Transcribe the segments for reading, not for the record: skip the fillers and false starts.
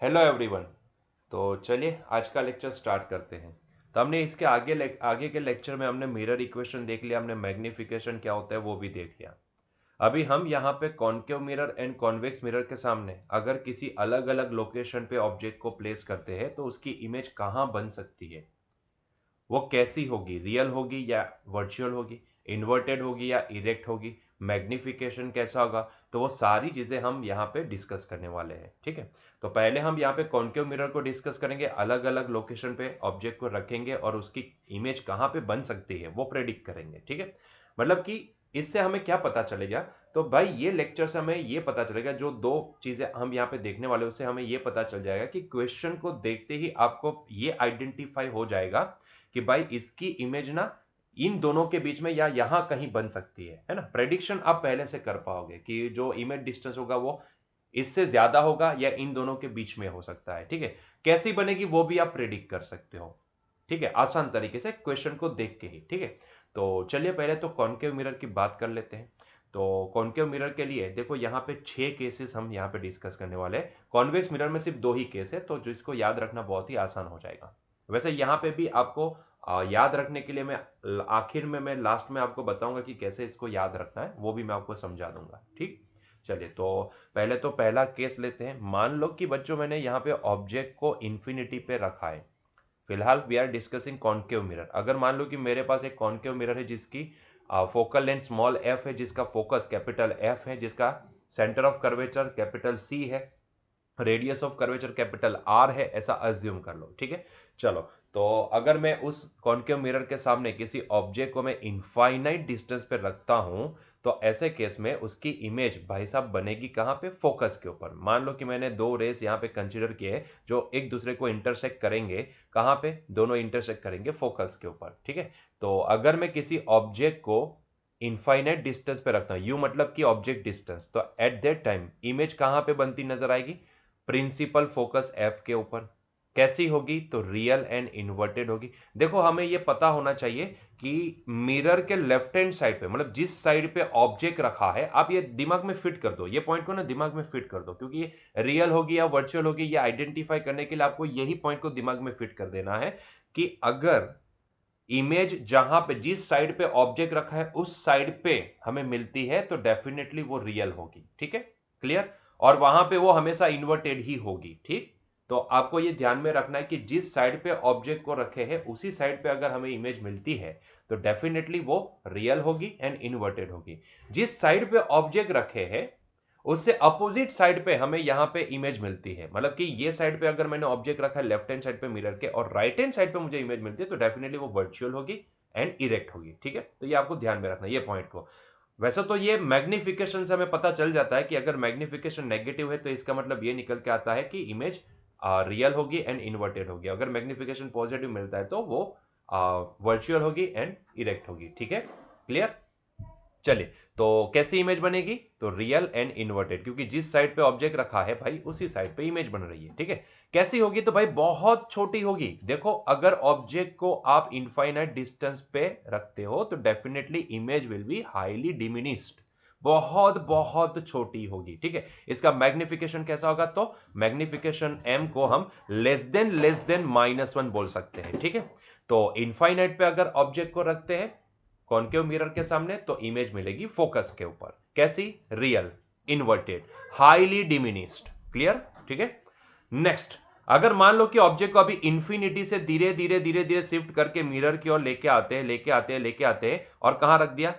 Hello everyone. तो चलिए आज का लेक्चर स्टार्ट करते हैं। तो हमने इसके आगे के लेक्चर में हमने मिरर इक्वेशन देख लिया, हमने मैग्निफिकेशन क्या होता है वो भी देख लिया। अभी हम यहाँ पे concave mirror and convex mirror के सामने अगर किसी अलग अलग लोकेशन पे ऑब्जेक्ट को प्लेस करते हैं तो उसकी इमेज कहाँ बन सकती है, वो कैसी होगी, रियल होगी या वर्चुअल होगी, इन्वर्टेड होगी या इरेक्ट होगी, मैग्निफिकेशन कैसा होगा। तो वो सारी चीजें हम यहाँ पे डिस्कस करने वाले हैं। ठीक है, तो पहले हम यहाँ पे कॉन्केव मिरर को डिस्कस करेंगे, अलग अलग लोकेशन पे ऑब्जेक्ट को रखेंगे और उसकी इमेज कहाँ पे बन सकती है वो प्रेडिक्ट करेंगे। ठीक है, मतलब कि इससे हमें क्या पता चलेगा। तो भाई ये लेक्चर से हमें ये पता चलेगा, जो दो चीजें हम यहाँ पे देखने वाले उससे हमें ये पता चल जाएगा कि क्वेश्चन को देखते ही आपको ये आइडेंटिफाई हो जाएगा कि भाई इसकी इमेज ना इन दोनों के बीच में या यहां कहीं बन सकती है ना। प्रेडिक्शन आप पहले से कर पाओगे कि जो इमेज डिस्टेंस होगा वो इससे ज्यादा होगा या इन दोनों के बीच में हो सकता है। ठीक है, कैसी बनेगी वो भी आप प्रेडिक्ट कर सकते हो। ठीक है, आसान तरीके से क्वेश्चन को देख के ही। ठीक है, तो चलिए पहले तो कॉन्केव मिरर की बात कर लेते हैं। तो कॉन्केव मिरर के लिए देखो यहाँ पे 6 केसेस हम यहाँ पे डिस्कस करने वाले हैं। कॉन्वेक्स मिरर में सिर्फ 2 ही केस है, तो जिसको याद रखना बहुत ही आसान हो जाएगा। वैसे यहाँ पे भी आपको याद रखने के लिए मैं आखिर में मैं लास्ट में आपको बताऊंगा कि कैसे इसको याद रखना है, वो भी मैं आपको समझा दूंगा। ठीक, चलिए तो पहले तो पहला केस लेते हैं। मान लो कि बच्चों मैंने यहाँ पे ऑब्जेक्ट को इंफिनिटी पे रखा है। फिलहाल we are discussing concave mirror. अगर मान लो कि मेरे पास एक कॉन्केव मिरर है जिसकी फोकल लेंथ स्मॉल एफ है, जिसका फोकस कैपिटल एफ है, जिसका centre of curvature capital C है, radius of curvature capital R है, ऐसा अज्यूम कर लो। ठीक है, चलो तो अगर मैं उस कॉन्केव मिरर के सामने किसी ऑब्जेक्ट को मैं इनफाइनाइट डिस्टेंस पे रखता हूं, तो ऐसे केस में उसकी इमेज भाई साहब बनेगी कहां पे, फोकस के ऊपर। मान लो कि मैंने दो रेस यहां पे कंसीडर किए हैं जो एक दूसरे को इंटरसेक्ट करेंगे। कहां पे, दोनों इंटरसेक्ट करेंगे फोकस के ऊपर। ठीक है, तो अगर मैं किसी ऑब्जेक्ट को इनफाइनाइट डिस्टेंस पे रखता हूं, यू मतलब कि ऑब्जेक्ट डिस्टेंस, तो एट दैट टाइम इमेज कहां पे बनती नजर आएगी, प्रिंसिपल फोकस एफ के ऊपर। कैसी होगी, तो रियल एंड इन्वर्टेड होगी। देखो हमें यह पता होना चाहिए कि मिरर के लेफ्ट हैंड साइड पे, मतलब जिस साइड पे ऑब्जेक्ट रखा है, आप ये दिमाग में फिट कर दो, ये पॉइंट को ना दिमाग में फिट कर दो, क्योंकि ये रियल होगी या वर्चुअल होगी ये आइडेंटिफाई करने के लिए आपको यही पॉइंट को दिमाग में फिट कर देना है कि अगर इमेज जहां पे जिस साइड पे ऑब्जेक्ट रखा है उस साइड पे हमें मिलती है तो डेफिनेटली वो रियल होगी। ठीक है, क्लियर। और वहां पे वो हमेशा इन्वर्टेड ही होगी। ठीक, तो आपको ये ध्यान में रखना है कि जिस साइड पे ऑब्जेक्ट को रखे हैं उसी साइड पे अगर हमें इमेज मिलती है तो डेफिनेटली वो रियल होगी एंड इन्वर्टेड होगी। जिस साइड पे ऑब्जेक्ट रखे हैं उससे अपोजिट साइड पे हमें यहां पे इमेज मिलती है, मतलब कि ये साइड पे अगर मैंने ऑब्जेक्ट रखा है लेफ्ट हैंड साइड पे मिरर के और राइट हैंड साइड पे मुझे इमेज मिलती है, तो डेफिनेटली वो वर्चुअल होगी एंड इरेक्ट होगी। ठीक है, तो ये आपको ध्यान में रखना है ये पॉइंट को। वैसे तो ये मैग्निफिकेशन से हमें पता चल जाता है कि अगर मैग्निफिकेशन नेगेटिव है तो इसका मतलब ये निकल के आता है कि इमेज रियल होगी एंड इन्वर्टेड होगी। अगर मैग्निफिकेशन पॉजिटिव मिलता है तो वो वर्चुअल होगी एंड इरेक्ट होगी। ठीक है, क्लियर। चलिए, तो कैसी इमेज बनेगी, तो रियल एंड इन्वर्टेड, क्योंकि जिस साइड पे ऑब्जेक्ट रखा है भाई उसी साइड पे इमेज बन रही है। ठीक है, कैसी होगी, तो भाई बहुत छोटी होगी। देखो अगर ऑब्जेक्ट को आप इनफाइनाइट डिस्टेंस पे रखते हो तो definitely image will be highly diminished, बहुत बहुत छोटी होगी। ठीक है, इसका मैग्निफिकेशन कैसा होगा, तो मैग्निफिकेशन एम को हम लेस देन -1 बोल सकते हैं। ठीक है, तो इनफाइनाइट पे अगर ऑब्जेक्ट को रखते हैं कॉन्केव मिरर के सामने तो इमेज मिलेगी फोकस के ऊपर, कैसी, real, inverted, highly diminished. Clear, ठीक है। नेक्स्ट, अगर मान लो कि ऑब्जेक्ट को अभी इंफिनिटी से धीरे धीरे धीरे धीरे शिफ्ट करके मिरर की ओर लेके आते हैं लेके आते हैं लेके आते हैं और कहां रख दिया,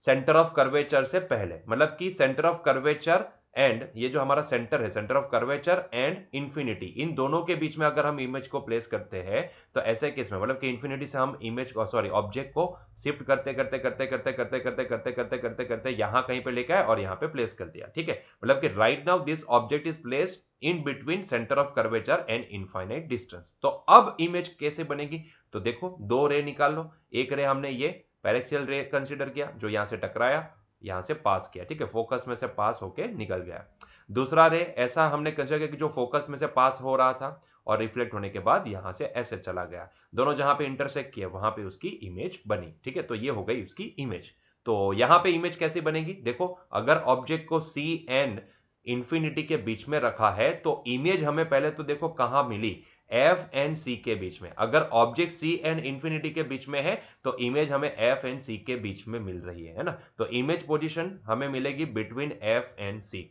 सेंटर ऑफ कर्वेचर से पहले, मतलब कि सेंटर ऑफ कर्वेचर एंड ये जो हमारा सेंटर है, centre of curvature and infinity, इन दोनों के बीच में अगर हम इमेज को प्लेस करते हैं तो ऐसे केस में मतलब कि इंफिनिटी से हम इमेज को सॉरी ऑब्जेक्ट को शिफ्ट करते करते करते करते करते करते करते करते करते करते यहां कहीं पे लेके आए और यहां पे प्लेस कर दिया। ठीक है, मतलब कि right now this object is placed in between centre of curvature and infinite distance. तो अब इमेज कैसे बनेगी, तो देखो दो रे निकाल लो। एक रे हमने ये पैरेक्सियल रे कंसीडर किया जो यहां से टकराया, यहां से पास किया। ठीक है, फोकस में से पास होके निकल गया। दूसरा रे ऐसा हमने कंसीडर किया कि जो फोकस में से पास हो रहा था और रिफ्लेक्ट होने के बाद यहां से ऐसे चला गया, दोनों जहां पे इंटरसेक्ट किए वहां पे उसकी इमेज बनी। ठीक है, तो ये हो गई उसकी इमेज। तो यहां पे इमेज कैसे बनेगी, देखो अगर ऑब्जेक्ट को सी एंड इंफिनिटी के बीच में रखा है तो इमेज हमें पहले तो देखो कहां मिली, एफ एंड सी के बीच में। अगर ऑब्जेक्ट सी एंड इंफिनिटी के बीच में है तो इमेज हमें एफ एंड सी के बीच में मिल रही है ना। तो इमेज पोजीशन हमें मिलेगी बिटवीन एफ एंड सी।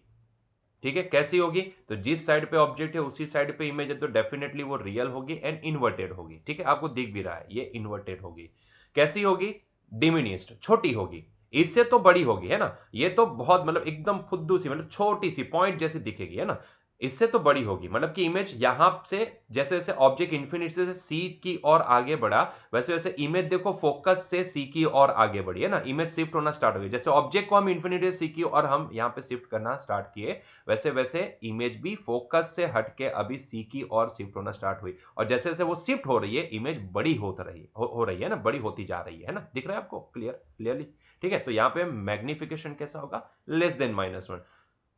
ठीक है, कैसी होगी, तो जिस साइड पे ऑब्जेक्ट है उसी साइड पे इमेज है, तो डेफिनेटली वो रियल होगी एंड इन्वर्टेड होगी। ठीक है, आपको दिख भी रहा है ये इन्वर्टेड होगी। कैसी होगी, डिमिनिस्ड, छोटी होगी, इससे तो बड़ी होगी, है ना। ये तो बहुत मतलब एकदम फुद्दू सी, मतलब छोटी सी पॉइंट जैसी दिखेगी, है ना। इससे तो बड़ी होगी, मतलब कि इमेज यहां से जैसे जैसे ऑब्जेक्ट इन्फिनिटी से सी की ओर आगे बढ़ा, वैसे वैसे इमेज देखो फोकस से सी की ओर आगे बढ़ी, है ना। इमेज शिफ्ट होना स्टार्ट हो गई, जैसे ऑब्जेक्ट को हम इन्फिनिटी से सी की ओर हम यहां पे शिफ्ट करना स्टार्ट किए, वैसे वैसे इमेज भी फोकस से हटके अभी सी की ओर शिफ्ट होना स्टार्ट हुई। और जैसे जैसे वो शिफ्ट हो रही है इमेज बड़ी हो रही है ना, बड़ी होती जा रही है ना। दिख रहा है आपको क्लियरली। ठीक है, तो यहां पे मैग्निफिकेशन कैसा होगा, लेस देन -1,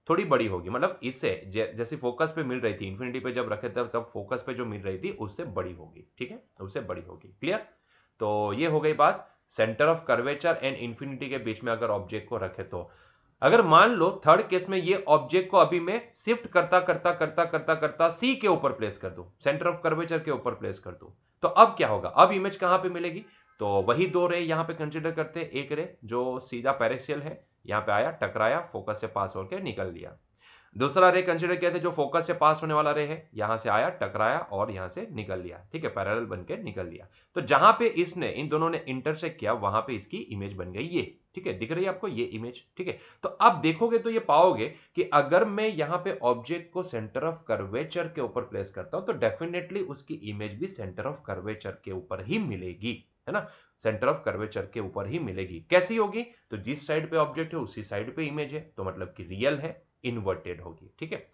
थोड़ी बड़ी होगी, मतलब इससे जैसे फोकस पे मिल रही थी, इंफिनिटी पे जब रखे तब फोकस पे जो मिल रही थी उससे बड़ी होगी। ठीक है, उससे बड़ी होगी। क्लियर। तो ये हो गई बात centre of curvature and infinity के बीच में अगर ऑब्जेक्ट को रखे तो। अगर मान लो थर्ड केस में ये ऑब्जेक्ट को अभी मैं शिफ्ट करता करता करता करता करता सी के ऊपर प्लेस कर दूं, सेंटर ऑफ कर्वेचर के ऊपर प्लेस कर दूं, तो अब क्या होगा, अब इमेज कहां पे मिलेगी, तो वही दो रे यहां पे कंसीडर करते हैं। एक रे जो सीधा पैरेक्सियल है, यहां पे आया, टकराया, फोकस से पास होकर निकल लिया। दूसरा रे कंसीडर किया था जो फोकस से पास होने वाला रे है, यहां से आया, टकराया और यहां से निकल लिया। ठीक है, पैरेलल बन के निकल लिया। तो जहां पे इसने इन दोनों ने इंटरसेक्ट किया वहां पे इसकी इमेज बन गई ये। ठीक है, दिख रही है आपको ये इमेज। ठीक है, तो आप देखोगे तो ये पाओगे कि अगर मैं यहां पे ऑब्जेक्ट को सेंटर ऑफ कर्वेचर के ऊपर प्लेस करता हूं तो डेफिनेटली उसकी इमेज भी सेंटर ऑफ कर्वेचर के ऊपर ही मिलेगी, है ना। सेंटर ऑफ कर्वेचर के ऊपर ही मिलेगी। कैसी होगी, तो जिस साइड पे ऑब्जेक्ट है उसी साइड पे इमेज है, तो मतलब कि रियल है, इन्वर्टेड होगी। ठीक है,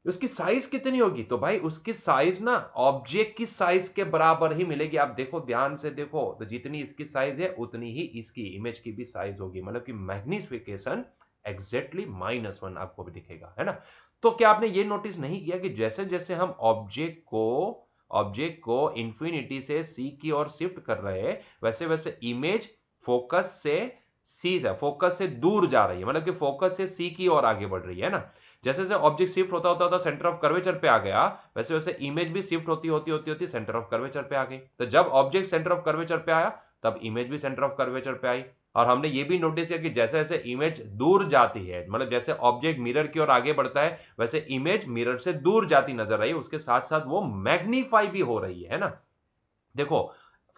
उसकी साइज कितनी होगी, तो भाई उसकी साइज ना ऑब्जेक्ट की साइज के बराबर ही मिलेगी। आप देखो, ध्यान से देखो, तो जितनी इसकी साइज है उतनी ही इसकी इमेज की भी साइज होगी, मतलब कि मैग्निफिकेशन एग्जैक्टली -1 आपको भी दिखेगा, है ना। तो क्या आपने ये नोटिस नहीं किया कि जैसे जैसे हम ऑब्जेक्ट को इंफिनिटी से सी की ओर शिफ्ट कर रहे हैं, वैसे वैसे इमेज फोकस से दूर जा रही है, मतलब कि फोकस से सी की ओर आगे बढ़ रही है ना। जैसे जैसे ऑब्जेक्ट शिफ्ट होता होता होता सेंटर ऑफ कर्वेचर पे आ गया, वैसे वैसे इमेज भी शिफ्ट होती होती होती होती सेंटर ऑफ कर्वेचर पे आ गई। तो जब ऑब्जेक्ट सेंटर ऑफ कर्वेचर पे आया तब इमेज भी सेंटर ऑफ कर्वेचर पे आई। और हमने ये भी नोटिस किया कि जैसे जैसे इमेज दूर जाती है, मतलब जैसे ऑब्जेक्ट मिरर की ओर आगे बढ़ता है, वैसे इमेज मिरर से दूर जाती नजर आई, उसके साथ साथ वो मैग्नीफाई भी हो रही है ना। देखो,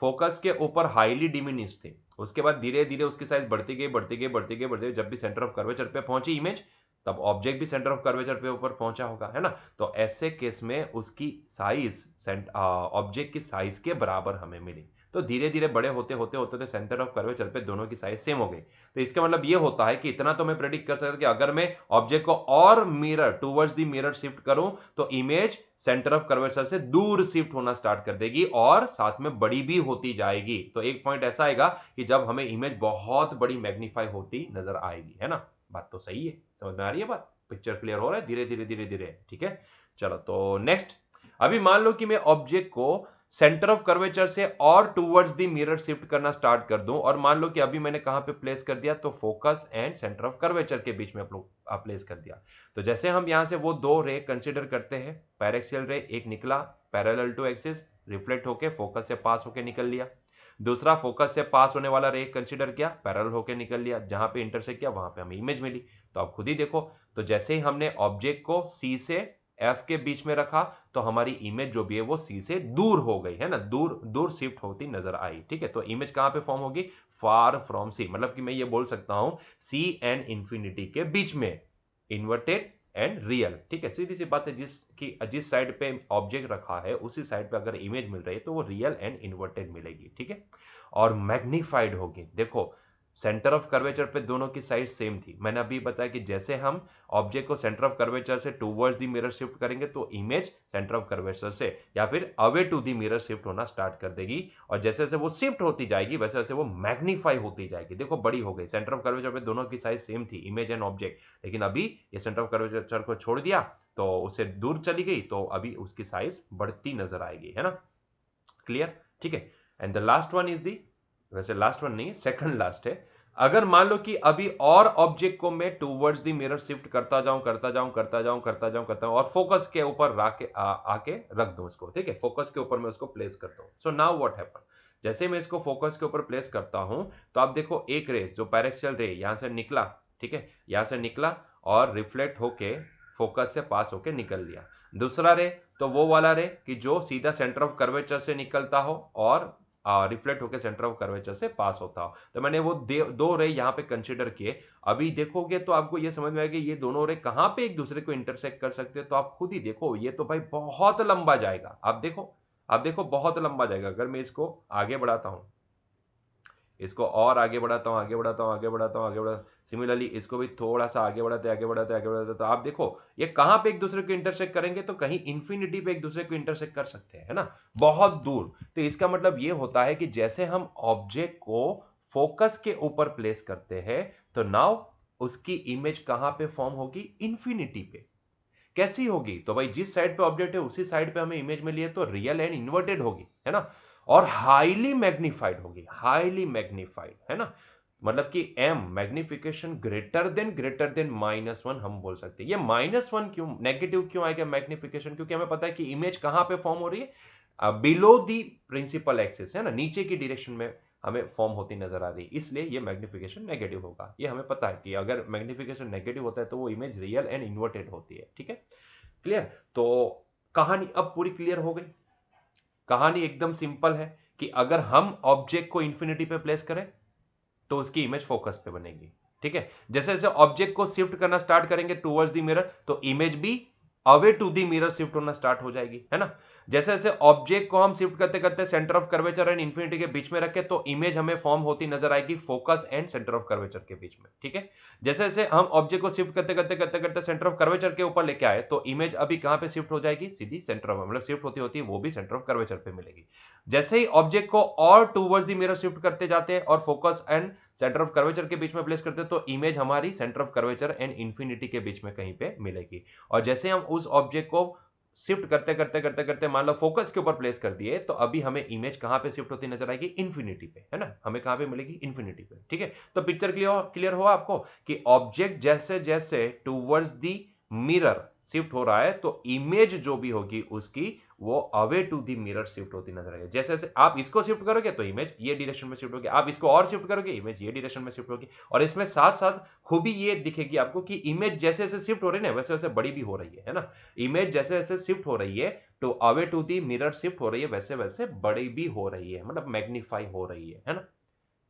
फोकस के ऊपर हाईली डिमिनिश थी, उसके बाद धीरे धीरे उसकी साइज बढ़ती गई बढ़ती गई बढ़ती गई बढ़ती गई, जब भी सेंटर ऑफ कर्वेचर पे पहुंची इमेज, तब ऑब्जेक्ट भी सेंटर ऑफ कर्वेचर पे ऊपर पहुंचा होगा, है ना। तो ऐसे केस में उसकी साइज ऑब्जेक्ट की साइज के बराबर हमें मिली। तो धीरे धीरे बड़े होते होते होते होते सेंटर ऑफ कर्वेचर पे दोनों की साइज सेम हो गई। तो इसका मतलब ये होता है कि इतना तो मैं प्रेडिक्ट कर सकता कि अगर मैं ऑब्जेक्ट को और mirror towards the mirror shift करूं तो इमेज सेंटर ऑफ कर्वेचर से दूर शिफ्ट होना स्टार्ट कर देगी और साथ में बड़ी भी होती जाएगी। तो एक पॉइंट ऐसा आएगा कि जब हमें इमेज बहुत बड़ी मैग्नीफाई होती नजर आएगी, है ना। बात तो सही है, समझ में आ रही है बात, पिक्चर क्लियर हो रहा है धीरे धीरे धीरे धीरे। ठीक है, चलो तो नेक्स्ट। अभी मान लो कि मैं ऑब्जेक्ट को सेंटर ऑफ कर्वेचर से और टूवर्ड्स द मिरर शिफ्ट करना स्टार्ट कर दूं, और मान लो कि अभी मैंने कहां पे प्लेस कर दिया, तो focus and centre of curvature के बीच में प्लेस कर दिया। तो जैसे हम यहां से वो दो रे कंसीडर करते हैं, पैरेक्सियल रे, एक निकला पैरेलल टू एक्सिस, रिफ्लेक्ट होके फोकस से पास होके निकल लिया। दूसरा फोकस से पास होने वाला रे कंसीडर किया, पैरेलल होके निकल लिया, जहां पे इंटरसेक्ट किया वहां पे हमें इमेज मिली। तो आप खुद ही देखो, तो जैसे ही हमने ऑब्जेक्ट को सी से एफ के बीच में रखा तो हमारी इमेज जो भी है वो सी से दूर हो गई, है ना, दूर दूर शिफ्ट होती नजर आई। ठीक है, तो इमेज कहां पे फॉर्म होगी, फार फ्रॉम सी, मतलब कि मैं ये बोल सकता हूं सी एंड इंफिनिटी के बीच में, इन्वर्टेड एंड रियल। ठीक है, सीधी सी बात है, जिस साइड पे ऑब्जेक्ट रखा है उसी साइड पे अगर इमेज मिल रही है तो वो रियल एंड इन्वर्टेड मिलेगी। ठीक है, और मैग्नीफाइड होगी। देखो, सेंटर ऑफ कर्वेचर पे दोनों की साइज सेम थी, मैंने अभी बताया कि जैसे हम ऑब्जेक्ट को सेंटर ऑफ कर्वेचर से टूवर्ड्स द मिरर शिफ्ट करेंगे तो इमेज सेंटर ऑफ कर्वेचर से या फिर away to the mirror shift होना स्टार्ट कर देगी, और जैसे जैसे वो शिफ्ट होती जाएगी वैसे वैसे वो मैग्नीफाई होती जाएगी। देखो, बड़ी हो गई, सेंटर ऑफ कर्वेचर पे दोनों की साइज सेम थी, इमेज एंड ऑब्जेक्ट, लेकिन अभी ये सेंटर ऑफ कर्वेचर को छोड़ दिया तो उससे दूर चली गई, तो अभी उसकी साइज बढ़ती नजर आएगी, है ना। क्लियर। ठीक है, and the last one is the, वैसे लास्ट वन नहीं है, सेकंड लास्ट है, अगर मान लो कि अभी और ऑब्जेक्ट को मैं टूवर्ड्स द मिरर शिफ्ट करता जाऊं करता जाऊं करता जाऊं करता जाऊं करता हूं और फोकस के ऊपर आके रख दूं उसको, ठीक है, फोकस के ऊपर मैं उसको प्लेस करता हूं। सो नाउ व्हाट हैपन, जैसे मैं इसको फोकस के ऊपर प्लेस करता हूं तो आप देखो एक रे जो पैरेक्सियल रे यहां से निकला, ठीक है, यहां से निकला और रिफ्लेक्ट होके फोकस से पास होके निकल लिया। दूसरा रे तो वो वाला रे कि जो सीधा सेंटर ऑफ कर्वेचर से निकलता हो और रिफ्लेक्ट होकर सेंटर ऑफ कर्वेचर से पास होता हो। तो मैंने वो दो रे यहाँ पे कंसिडर किए। अभी देखोगे तो आपको ये समझ में आएगा ये दोनों रे कहां पे एक दूसरे को इंटरसेक्ट कर सकते हैं। तो आप खुद ही देखो, ये तो भाई बहुत लंबा जाएगा। आप देखो बहुत लंबा जाएगा। अगर मैं इसको आगे बढ़ाता हूं, इसको और आगे बढ़ाता हूं, आगे बढ़ाता हूं, आगे बढ़ाता हूं, आगे बढ़ा, सिमिलरली इसको भी थोड़ा सा आगे बढ़ाते आगे बढ़ाते आगे बढ़ाते, तो आप देखो ये कहां पे एक दूसरे को इंटरसेक्ट करेंगे, तो कहीं इंफिनिटी पे एक दूसरे को इंटरसेक्ट कर सकते हैं, है ना, बहुत दूर। तो इसका मतलब ये होता है कि जैसे हम ऑब्जेक्ट को फोकस के ऊपर प्लेस करते हैं तो नाउ उसकी इमेज कहां पे फॉर्म होगी, इंफिनिटी पे। कैसी होगी, तो भाई जिस साइड पे ऑब्जेक्ट है उसी साइड पे हमें इमेज में लिए तो रियल एंड इन्वर्टेड होगी, है ना, और हाईली मैग्नीफाइड होगी, हाईली मैग्नीफाइड, है ना। मतलब कि एम मैग्निफिकेशन ग्रेटर देन -1 हम बोल सकते हैं। ये -1 क्यों, नेगेटिव क्यों आएगा मैग्निफिकेशन, क्योंकि हमें पता है कि इमेज कहां पे फॉर्म हो रही है, बिलो दी प्रिंसिपल एक्सिस, है ना, नीचे की डायरेक्शन में हमें फॉर्म होती नजर आ रही है, इसलिए ये मैग्निफिकेशन नेगेटिव होगा। ये हमें पता है कि अगर मैग्निफिकेशन नेगेटिव होता है तो वो इमेज रियल एंड इन्वर्टेड होती है, ठीक है, क्लियर। तो कहानी अब पूरी क्लियर हो गई। कहानी एकदम सिंपल है कि अगर हम ऑब्जेक्ट को इंफिनिटी पे प्लेस करें तो उसकी इमेज फोकस पे बनेगी, ठीक है। जैसे जैसे ऑब्जेक्ट को शिफ्ट करना स्टार्ट करेंगे टुवर्ड्स द मिरर तो इमेज भी away to the mirror shift होना स्टार्ट हो जाएगी, है ना। जैसे जैसे ऑब्जेक्ट को हम शिफ्ट करते करते centre of curvature and infinity के बीच में रखे तो इमेज हमें फॉर्म होती नजर आएगी focus and centre of curvature के बीच में, ठीक है। जैसे जैसे हम ऑब्जेक्ट को शिफ्ट करते करते करते करते सेंटर ऑफ कर्वेचर के ऊपर लेके आए तो इमेज अभी कहां पे शिफ्ट हो जाएगी, सीधी सेंटर ऑफ, मतलब शिफ्ट होती होती है वो भी सेंटर ऑफ कर्वेचर पे मिलेगी। जैसे ही ऑब्जेक्ट को और टूवर्ड्स द मिरर शिफ्ट करते जाते हैं और focus and centre of curvature के बीच में प्लेस करते हैं तो इमेज हमारी centre of curvature and infinity के बीच में कहीं पे मिलेगी। और जैसे हम उस ऑब्जेक्ट को शिफ्ट करते करते करते करते मान लो फोकस के ऊपर प्लेस कर दिए तो अभी हमें इमेज कहां पे शिफ्ट होती नजर आएगी, इंफिनिटी पे, है ना, हमें कहां पे मिलेगी, इंफिनिटी पे, ठीक है। तो पिक्चर क्लियर हुआ आपको कि ऑब्जेक्ट जैसे जैसे टूवर्ड्स दी मिरर शिफ्ट हो रहा है तो इमेज जो भी होगी उसकी वो away to the mirror shift होती नजर आएगी। जैसे जैसे आप इसको शिफ्ट करोगे तो इमेज ये डायरेक्शन में शिफ्ट होगी, आप इसको और शिफ्ट करोगे इमेज ये डायरेक्शन में शिफ्ट होगी। और इसमें साथ साथ खूबी ये दिखेगी आपको कि इमेज जैसे जैसे शिफ्ट हो रही है ना वैसे वैसे बड़ी भी हो रही है ना। इमेज जैसे जैसे शिफ्ट हो रही है तो away to the mirror shift हो रही है वैसे वैसे बड़ी भी हो रही है, मतलब मैग्नीफाई हो रही है ना।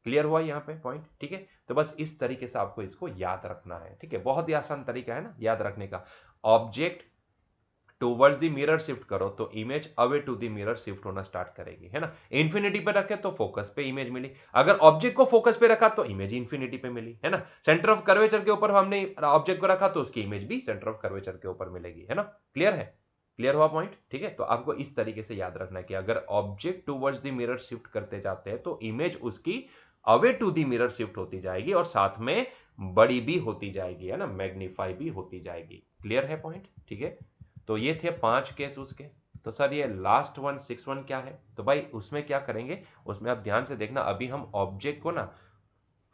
क्लियर हुआ यहाँ पे पॉइंट, ठीक है। तो बस इस तरीके से आपको इसको याद रखना है, ठीक है, बहुत ही आसान तरीका है ना याद रखने का। Object towards the mirror shift करो तो image away to the mirror shift होना स्टार्ट करेगी, है ना। इंफिनिटी पे रखे तो फोकस पे इमेज मिली, अगर ऑब्जेक्ट को फोकस पे रखा तो इमेज इंफिनिटी पे मिली, है ना। सेंटर ऑफ कर्वेचर के ऊपर हमने ऑब्जेक्ट को रखा तो उसकी इमेज भी सेंटर ऑफ कर्वेचर के ऊपर मिलेगी, है ना। क्लियर है, क्लियर हुआ पॉइंट, ठीक है। तो आपको इस तरीके से याद रखना है कि अगर object towards the mirror shift करते जाते हैं तो इमेज उसकी away to the mirror shift होती जाएगी और साथ में बड़ी भी होती जाएगी, है ना, मैग्नीफाई भी होती जाएगी। क्लियर है पॉइंट, ठीक है। तो ये थे 5 केस उसके। तो सर ये लास्ट वन 6 1 क्या है, तो भाई उसमें क्या करेंगे, उसमें आप ध्यान से देखना, अभी हम ऑब्जेक्ट को ना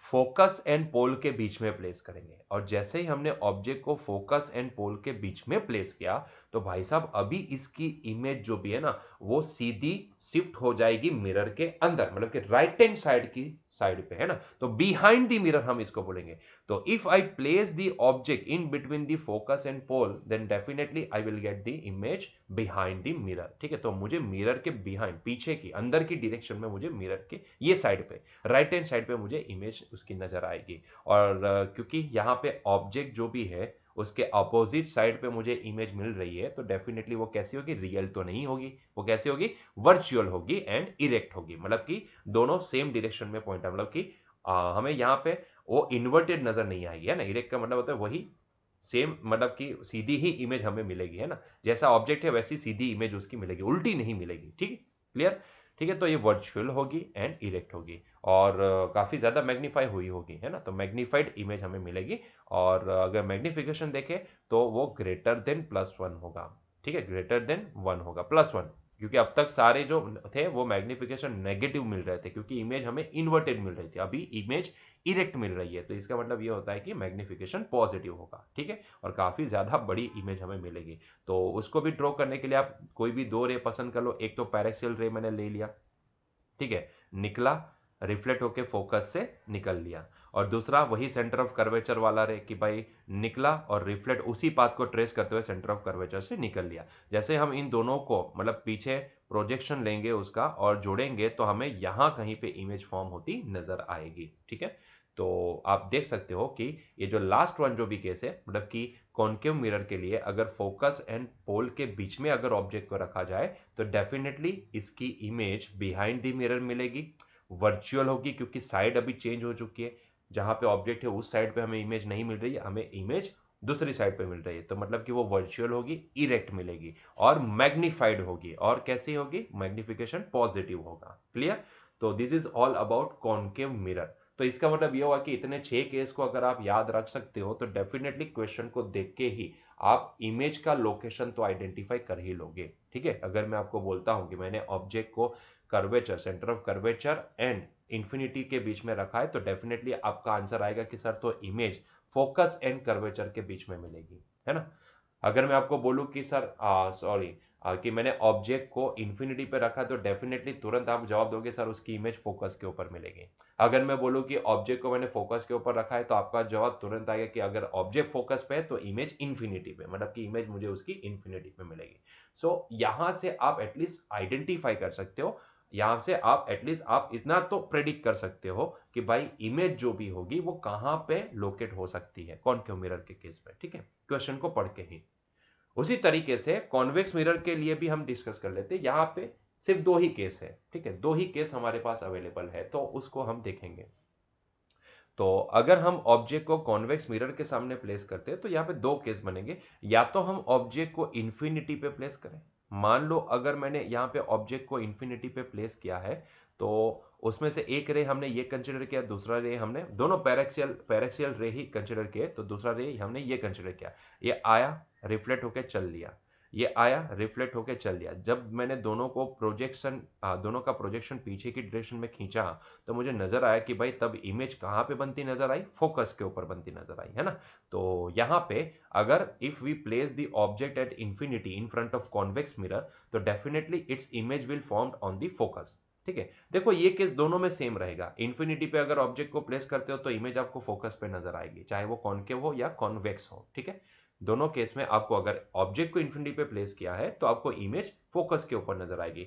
फोकस एंड पोल के बीच में प्लेस करेंगे और जैसे ही हमने ऑब्जेक्ट को फोकस एंड पोल के बीच में प्लेस किया तो भाई साहब अभी इसकी इमेज जो भी है ना वो सीधी शिफ्ट हो जाएगी मिरर के अंदर, मतलब कि राइट हैंड साइड की साइड पे, है ना। तो बिहाइंड द मिरर हम इसको बोलेंगे। तो if I place the object in between the focus and pole then definitely I will get the image behind the mirror, ठीक है। तो मुझे मिरर के बिहाइंड, पीछे की अंदर की डायरेक्शन में मुझे मिरर के ये साइड पे राइट हैंड साइड पे मुझे इमेज उसकी नजर आएगी। और क्योंकि यहाँ पे ऑब्जेक्ट जो भी है उसके अपोजिट साइड पे मुझे इमेज मिल रही है तो डेफिनेटली वो कैसी होगी, रियल तो नहीं होगी, वो कैसी होगी, वर्चुअल होगी एंड इरेक्ट होगी, मतलब कि दोनों सेम डायरेक्शन में पॉइंट है, मतलब कि हमें यहाँ पे वो इन्वर्टेड नजर नहीं आएगी, है ना। इरेक्ट का मतलब होता है वही सेम, मतलब कि सीधी ही इमेज हमें मिलेगी, है ना, जैसा ऑब्जेक्ट है वैसी सीधी इमेज उसकी मिलेगी, उल्टी नहीं मिलेगी, ठीक है, क्लियर, ठीक है। तो ये वर्चुअल होगी एंड इरेक्ट होगी और काफी ज्यादा मैग्नीफाई हुई होगी, है ना, तो मैग्नीफाइड इमेज हमें मिलेगी। और अगर मैग्निफिकेशन देखें तो वो ग्रेटर देन +1 होगा, ठीक है, ग्रेटर देन 1 होगा, +1, क्योंकि अब तक सारे जो थे वो मैग्निफिकेशन नेगेटिव मिल रहे थे, क्योंकि इमेज हमें इन्वर्टेड मिल रही थी, अभी इमेज इरेक्ट मिल रही है, तो इसका मतलब ये होता है कि मैग्निफिकेशन पॉजिटिव होगा, ठीक है, और काफी ज्यादा बड़ी इमेज हमें मिलेगी। तो उसको भी ड्रॉ करने के लिए आप कोई भी दो रे पसंद कर लो। एक तो पैरेक्सियल रे मैंने ले लिया, ठीक है, निकला, रिफ्लेक्ट होके फोकस से निकल लिया, और दूसरा वही सेंटर ऑफ कर्वेचर वाला रे कि भाई निकला और रिफ्लेक्ट उसी पाथ को ट्रेस करते हुए सेंटर ऑफ कर्वेचर से निकल लिया। जैसे हम इन दोनों को मतलब पीछे प्रोजेक्शन लेंगे उसका और जोड़ेंगे तो हमें यहां कहीं पे इमेज फॉर्म होती नजर आएगी, ठीक है। तो आप देख सकते हो कि ये जो लास्ट वन जो भी केस है, मतलब कि कॉन्केव मिरर के लिए अगर फोकस एंड पोल के बीच में अगर ऑब्जेक्ट को रखा जाए तो डेफिनेटली इसकी इमेज बिहाइंड द मिरर मिलेगी, वर्चुअल होगी, क्योंकि साइड अभी चेंज हो चुकी है। जहां पे ऑब्जेक्ट है उस साइड पे हमें इमेज नहीं मिल रही है, हमें इमेज दूसरी साइड पे मिल रही है, तो मतलब कि वो वर्चुअल होगी, इरेक्ट मिलेगी और मैग्नीफाइड होगी। और कैसी होगी? मैग्निफिकेशन पॉजिटिव होगा। क्लियर? तो this is all about concave mirror. तो इसका मतलब यह हुआ कि इतने 6 केस को अगर आप याद रख सकते हो तो डेफिनेटली क्वेश्चन को देख के ही आप इमेज का लोकेशन तो आइडेंटिफाई कर ही लोगे, ठीक है। अगर मैं आपको बोलता हूं कि मैंने ऑब्जेक्ट को curvature, centre of curvature and infinity के बीच में रखा है, तो डेफिनेटली आपका आंसर आएगा कि सर तो इमेज फोकस एंड कर्वेचर के बीच में मिलेगी, है ना। अगर मैं आपको बोलूं कि सर सॉरी कि मैंने ऑब्जेक्ट को इंफिनिटी पे रखा, तो डेफिनेटली तुरंत आप जवाब दोगे सर उसकी इमेज फोकस के ऊपर मिलेगी। अगर मैं बोलूं कि ऑब्जेक्ट को मैंने फोकस के ऊपर रखा है, तो आपका जवाब तुरंत आएगा कि अगर ऑब्जेक्ट फोकस पे है तो इमेज इंफिनिटी पे, मतलब कि इमेज मुझे उसकी इंफिनिटी पे मिलेगी। सो यहां से आप एटलीस्ट आइडेंटिफाई कर सकते हो, यहां से आप एटलीस्ट आप इतना तो प्रेडिक्ट कर सकते हो कि भाई इमेज जो भी होगी वो कहां पे लोकेट हो सकती है कॉन्केव मिरर के केस में, ठीक है, क्वेश्चन को पढ़ के ही। उसी तरीके से कॉन्वेक्स मिरर के लिए भी हम डिस्कस कर लेते हैं। यहां पे सिर्फ दो ही केस है, ठीक है, दो ही केस हमारे पास अवेलेबल है, तो उसको हम देखेंगे। तो अगर हम ऑब्जेक्ट को कॉन्वेक्स मिरर के सामने प्लेस करते हैं तो यहाँ पे दो केस बनेंगे। या तो हम ऑब्जेक्ट को इंफिनिटी पे प्लेस करें, मान लो अगर मैंने यहाँ पे ऑब्जेक्ट को इंफिनिटी पे प्लेस किया है, तो उसमें से एक रे हमने ये कंसिडर किया, दूसरा रे हमने, दोनों पैरेक्सियल पैरेक्सियल रे ही कंसिडर किए, तो दूसरा रे हमने ये कंसिडर किया। ये आया, रिफ्लेक्ट होकर चल लिया, ये आया, रिफ्लेक्ट होकर चल लिया। जब मैंने दोनों को प्रोजेक्शन दोनों का प्रोजेक्शन पीछे की डायरेक्शन में खींचा, तो मुझे नजर आया कि भाई तब इमेज कहां पे बनती नजर आई? फोकस के ऊपर बनती नजर आई, है ना। तो यहां पे अगर if we place the object at infinity in front of convex mirror, तो definitely its image will formed on the focus, ठीक है। देखो ये केस दोनों में सेम रहेगा, इंफिनिटी पे अगर ऑब्जेक्ट को प्लेस करते हो तो इमेज आपको फोकस पे नजर आएगी, चाहे वो कॉन्केव हो या कॉन्वेक्स हो, ठीक है। दोनों केस में आपको अगर ऑब्जेक्ट को इंफिनिटी पे प्लेस किया है तो आपको इमेज फोकस के ऊपर नजर आएगी।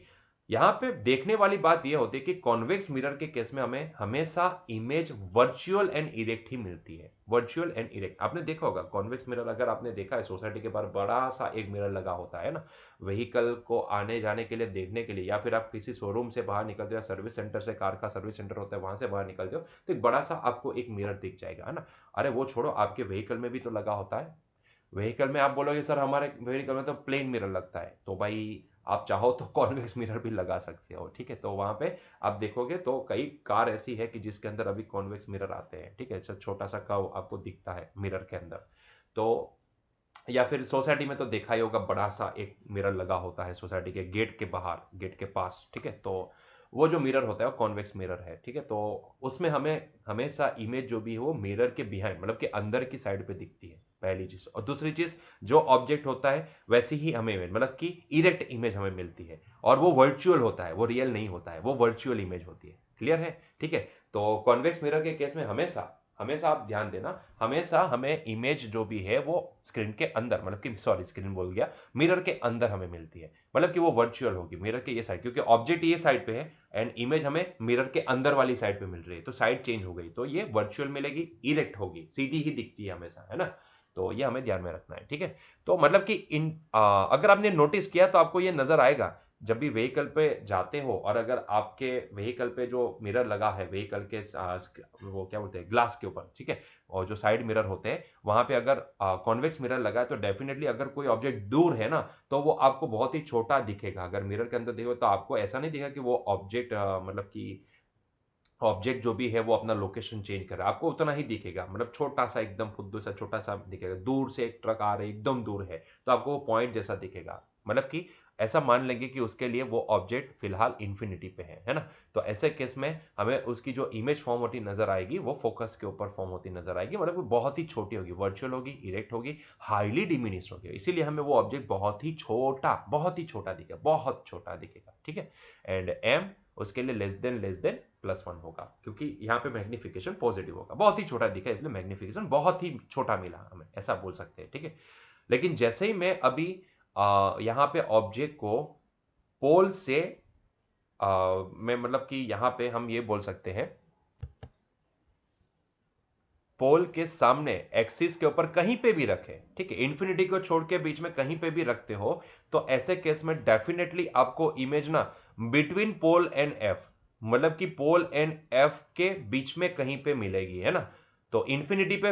यहां पे देखने वाली बात यह होती है कि कॉन्वेक्स मिरर के केस में हमें हमेशा इमेज वर्चुअल एंड इरेक्ट ही मिलती है, वर्चुअल एंड इरेक्ट। आपने देखा होगा कॉन्वेक्स मिरर, अगर आपने देखा है सोसाइटी के बाहर बड़ा सा एक मिरर लगा होता है ना, व्हीकल को आने जाने के लिए देखने के लिए, या फिर आप किसी शोरूम से बाहर निकलते हो या सर्विस सेंटर से, कार का सर्विस सेंटर होता है वहां से बाहर निकलते हो, तो एक बड़ा सा आपको एक मिरर दिख जाएगा, है ना। अरे वो छोड़ो, आपके व्हीकल में भी तो लगा होता है। व्हीकल में आप बोलोगे सर हमारे व्हीकल में तो प्लेन मिरर लगता है, तो भाई आप चाहो तो कॉन्वेक्स मिरर भी लगा सकते हो, ठीक है। तो वहां पे आप देखोगे तो कई कार ऐसी है कि जिसके अंदर अभी कॉन्वेक्स मिरर आते हैं, ठीक है, छोटा सा कर्व आपको दिखता है मिरर के अंदर। तो या फिर सोसाइटी में तो देखा ही होगा, बड़ा सा एक मिरर लगा होता है सोसाइटी के गेट के बाहर, गेट के पास, ठीक है। तो वो जो मिरर होता है वो कॉन्वेक्स मिरर है, ठीक है। तो उसमें हमें हमेशा इमेज जो भी है वो मिरर के बिहाइंड, मतलब कि अंदर की साइड पे दिखती है, पहली चीज। और दूसरी चीज, जो ऑब्जेक्ट होता है वैसी ही हमें इमेज, मतलब कि इरेक्ट इमेज हमें मिलती है, और वो वर्चुअल होता है, वो रियल नहीं होता है, वो वर्चुअल इमेज होती है। क्लियर है? ठीक है। तो कॉन्वेक्स मिरर के केस में हमेशा हमेशा आप ध्यान देना, हमेशा हमें इमेज जो भी है वो स्क्रीन के अंदर, मतलब कि सॉरी स्क्रीन बोल गया, मिरर के अंदर हमें मिलती है, मतलब कि वो वर्चुअल होगी मिरर के ये साइड, क्योंकि ऑब्जेक्ट ये साइड पे है एंड इमेज हमें मिरर के अंदर वाली साइड पे मिल रही है, तो साइड चेंज हो गई, तो ये वर्चुअल मिलेगी, इरेक्ट होगी, सीधी ही दिखती है हमेशा, है ना। तो ये हमें ध्यान में रखना है, ठीक है। तो मतलब कि अगर आपने नोटिस किया तो आपको ये नजर आएगा, जब भी व्हीकल पे जाते हो और अगर आपके व्हीकल पे जो मिरर लगा है व्हीकल के वो क्या बोलते हैं, ग्लास के ऊपर, ठीक है, और जो साइड मिरर होते हैं वहां पे अगर कॉन्वेक्स मिरर लगा है, तो डेफिनेटली अगर कोई ऑब्जेक्ट दूर है ना, तो वो आपको बहुत ही छोटा दिखेगा। अगर मिरर के अंदर देखो तो आपको ऐसा नहीं दिखेगा कि वो ऑब्जेक्ट मतलब कि ऑब्जेक्ट जो भी है वो अपना लोकेशन चेंज कर रहा है, आपको उतना ही दिखेगा, मतलब छोटा सा एकदम फुद्दू सा छोटा सा दिखेगा। दूर से एक ट्रक आ रही है, एकदम दूर है, तो आपको वो पॉइंट जैसा दिखेगा, मतलब कि ऐसा मान लेंगे कि उसके लिए वो ऑब्जेक्ट फिलहाल इन्फिनिटी पे है ना। तो ऐसे केस में हमें उसकी जो इमेज फॉर्म होती नजर आएगी वो फोकस के ऊपर फॉर्म होती नजर आएगी, मतलब वो बहुत ही छोटी होगी, वर्चुअल होगी, इरेक्ट होगी, हाईली डिमिनिश होगी, इसीलिए हमें वो ऑब्जेक्ट बहुत ही छोटा दिखेगा, बहुत छोटा दिखेगा, ठीक है। एंड एम उसके लिए लेस देन +1 होगा, क्योंकि यहाँ पे मैग्निफिकेशन पॉजिटिव होगा, बहुत ही छोटा दिखा इसलिए मैग्निफिकेशन बहुत ही छोटा मिला हमें, ऐसा बोल सकते हैं, ठीक है। लेकिन जैसे ही मैं अभी यहाँ पे ऑब्जेक्ट को पोल से मैं मतलब कि यहाँ पे हम ये बोल सकते हैं पोल के सामने एक्सिस के ऊपर कहीं पे भी रखें, ठीक है, इन्फिनिटी को छोड़ के बीच में कहीं पे भी रखते हो, तो ऐसे केस में डेफिनेटली आपको इमेज ना बिटवीन पोल एंड एफ, मतलब कि पोल एंड एफ के बीच में कहीं पे मिलेगी, है ना। तो इन्फिनिटी पे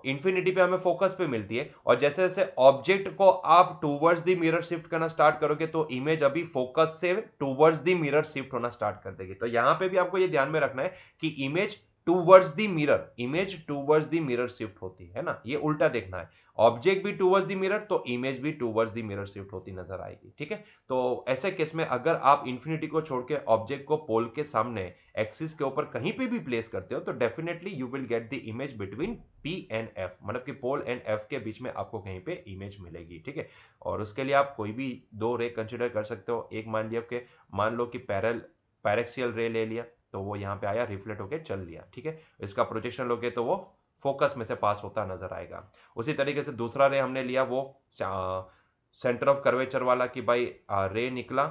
इन्फिनिटी पे हमें फोकस पे मिलती है, और जैसे जैसे ऑब्जेक्ट को आप टूवर्ड्स द मिरर शिफ्ट करना स्टार्ट करोगे तो इमेज अभी फोकस से टूवर्ड्स द मिरर शिफ्ट होना स्टार्ट कर देगी। तो यहां पे भी आपको ये ध्यान में रखना है कि image towards the mirror shift होती है ना, ये उल्टा देखना है, ऑब्जेक्ट भी टूवर्ड्स द मिरर तो इमेज भी टूवर्ड्स द मिरर शिफ्ट होती नजर आएगी, ठीक है। तो ऐसे केस में अगर आप इन्फिनिटी को छोड़ के ऑब्जेक्ट को पोल के सामने एक्सिस के ऊपर कहीं पे भी प्लेस करते हो तो definitely you will get the image between P and F, मतलब कि पोल एंड एफ के बीच में आपको कहीं पे इमेज मिलेगी, ठीक है। और उसके लिए आप कोई भी दो रे कंसिडर कर सकते हो, एक मान लो कि पैरेक्सियल रे ले लिया, तो वो यहाँ पे आया, रिफ्लेक्ट होके चल लिया, ठीक है। इसका प्रोजेक्शन लोगे तो वो फोकस में से पास होता नजर आएगा। उसी तरीके से दूसरा रे हमने लिया वो सेंटर ऑफ कर्वेचर वाला, कि भाई रे निकला,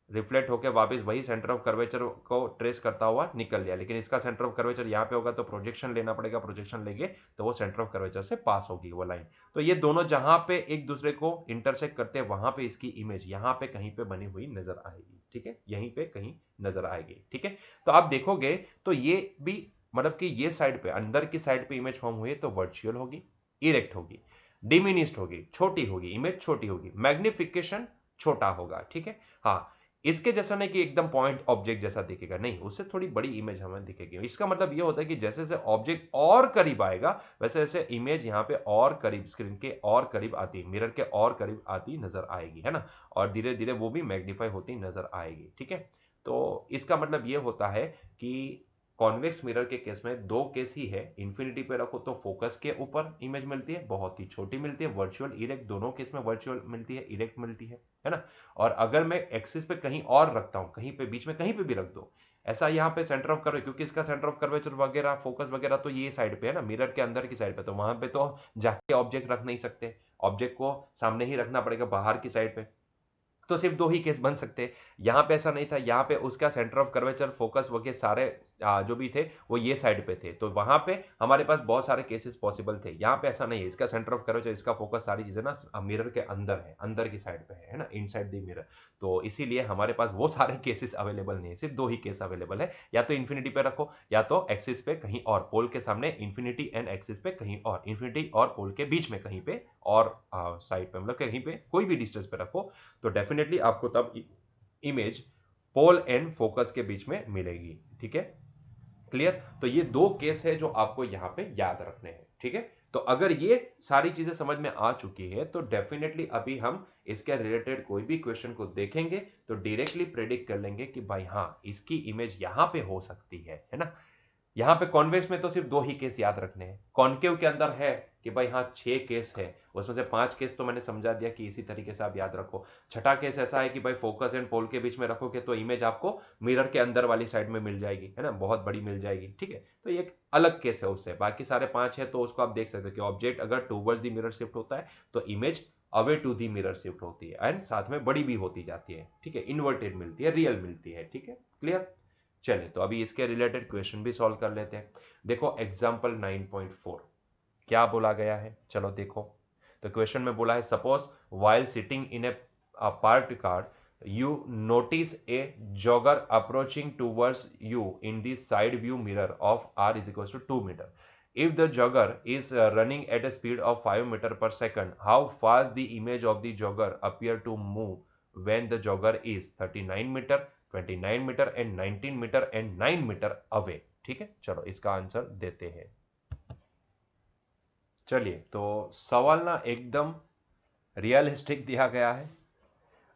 रिफ्लेक्ट होकर वापस वही सेंटर ऑफ कर्वेचर को ट्रेस करता हुआ निकल लिया, लेकिन इसका सेंटर ऑफ कर्वेचर यहाँ पे होगा तो प्रोजेक्शन लेना पड़ेगा, प्रोजेक्शन लेंगे तो वो सेंटर ऑफ कर्वेचर से पास होगी वो लाइन। तो ये दोनों जहां पे एक दूसरे को इंटरसेक्ट करते हैं वहां पे इसकी इमेज यहाँ पे कहीं पे बनी हुई नजर आएगी, ठीक है, यहीं पे कहीं नजर आएगी, ठीक है। तो आप देखोगे तो ये भी मतलब कि ये साइड पे, अंदर की साइड पे इमेज फॉर्म हुई है तो वर्चुअल होगी, इरेक्ट होगी, डिमिनिस्ड होगी, छोटी होगी, इमेज छोटी होगी, मैग्निफिकेशन छोटा होगा, ठीक है। हाँ, इसके जैसा नहीं कि एकदम पॉइंट ऑब्जेक्ट जैसा दिखेगा, नहीं, उससे थोड़ी बड़ी इमेज हमें दिखेगी। इसका मतलब ये होता है कि जैसे जैसे ऑब्जेक्ट और करीब आएगा वैसे वैसे इमेज यहाँ पे और करीब, स्क्रीन के और करीब आती, मिरर के और करीब आती नजर आएगी, है ना। और धीरे धीरे वो भी मैग्नीफाई होती नजर आएगी, ठीक है। तो इसका मतलब ये होता है कि कॉन्वेक्स मिरर के केस में दो केस ही है, इन्फिनिटी पे रखो तो फोकस के ऊपर इमेज मिलती है, बहुत ही छोटी मिलती है, वर्चुअल इरेक्ट दोनों केस में वर्चुअल मिलती है, इरेक्ट मिलती है ना। और अगर मैं एक्सिस पे कहीं और रखता हूं, कहीं पे बीच में कहीं पे भी रख दो, ऐसा यहाँ पे सेंटर ऑफ कर्वे, क्योंकि इसका सेंटर ऑफ कर्वेचर वगैरह फोकस वगैरह तो ये साइड पे है ना, मिरर के अंदर की साइड पे, तो वहां पे तो जाके ऑब्जेक्ट रख नहीं सकते, ऑब्जेक्ट को सामने ही रखना पड़ेगा बाहर की साइड पे, तो सिर्फ दो ही केस बन सकते हैं। यहाँ पे ऐसा नहीं था, यहाँ पे उसका सेंटर ऑफ कर्वेचर फोकस वगैरह सारे जो भी थे वो ये साइड पे थे, तो वहां पे हमारे पास बहुत सारे केसेस पॉसिबल थे। यहाँ पे ऐसा नहीं है, इसका सेंटर ऑफ कर्वेचर, इसका फोकस सारी चीजें ना मिरर के अंदर है, अंदर की साइड पे है ना, इनसाइड द मिरर। तो इसीलिए हमारे पास वो सारे केसेस अवेलेबल नहीं है, सिर्फ दो ही केस अवेलेबल है, या तो इन्फिनिटी पे रखो या तो एक्सिस पे कहीं और, पोल के सामने इन्फिनिटी एंड एक्सिस पे कहीं और, इन्फिनिटी और पोल के बीच में कहीं पे और साइड पे, मतलब कहीं पे कोई भी डिस्टेंस पे रखो तो डेफिनेटली आपको तब इमेज पोल एंड फोकस के बीच में मिलेगी, ठीक है, क्लियर। तो ये दो केस है जो आपको यहां पे याद रखने हैं, ठीक है। तो अगर ये सारी चीजें समझ में आ चुकी है तो डेफिनेटली अभी हम इसके रिलेटेड कोई भी क्वेश्चन को देखेंगे तो डायरेक्टली प्रेडिक्ट कर लेंगे कि भाई हाँ इसकी इमेज यहां पे हो सकती है ना। यहां पे कॉन्वेक्स में तो सिर्फ दो ही केस याद रखने हैं, कॉन्केव के अंदर है कि भाई हाँ 6 केस है, उसमें से 5 केस तो मैंने समझा दिया कि इसी तरीके से आप याद रखो। छठा केस ऐसा है कि भाई फोकस एंड पोल के बीच में रखोगे तो इमेज आपको मिरर के अंदर वाली साइड में मिल जाएगी, है ना, बहुत बड़ी मिल जाएगी, ठीक है। तो ये एक अलग केस है उससे, बाकी सारे 5 है तो उसको आप देख सकते हो कि ऑब्जेक्ट अगर टूवर्ड्स द मिरर शिफ्ट होता है तो image away to the mirror shift होती है एंड साथ में बड़ी भी होती जाती है, ठीक है, इन्वर्टेड मिलती है, रियल मिलती है, ठीक है, क्लियर। चलिए तो अभी इसके रिलेटेड क्वेश्चन भी सॉल्व कर लेते हैं। देखो एग्जांपल 9.4 क्या बोला गया है, चलो देखो। तो क्वेश्चन में बोला है suppose while sitting in A parked car you notice a jogger approaching towards you in the side view mirror of r is equals to 2 meter. If the jogger is running at a speed of 5 meter per second, how fast the image of the jogger appear to move when the jogger is 39 meter, 29 metre and 19 metre and 9 metre away, ठीक है। चलो इसका answer देते हैं। चलिए तो सवाल ना एकदम रियलिस्टिक दिया गया है।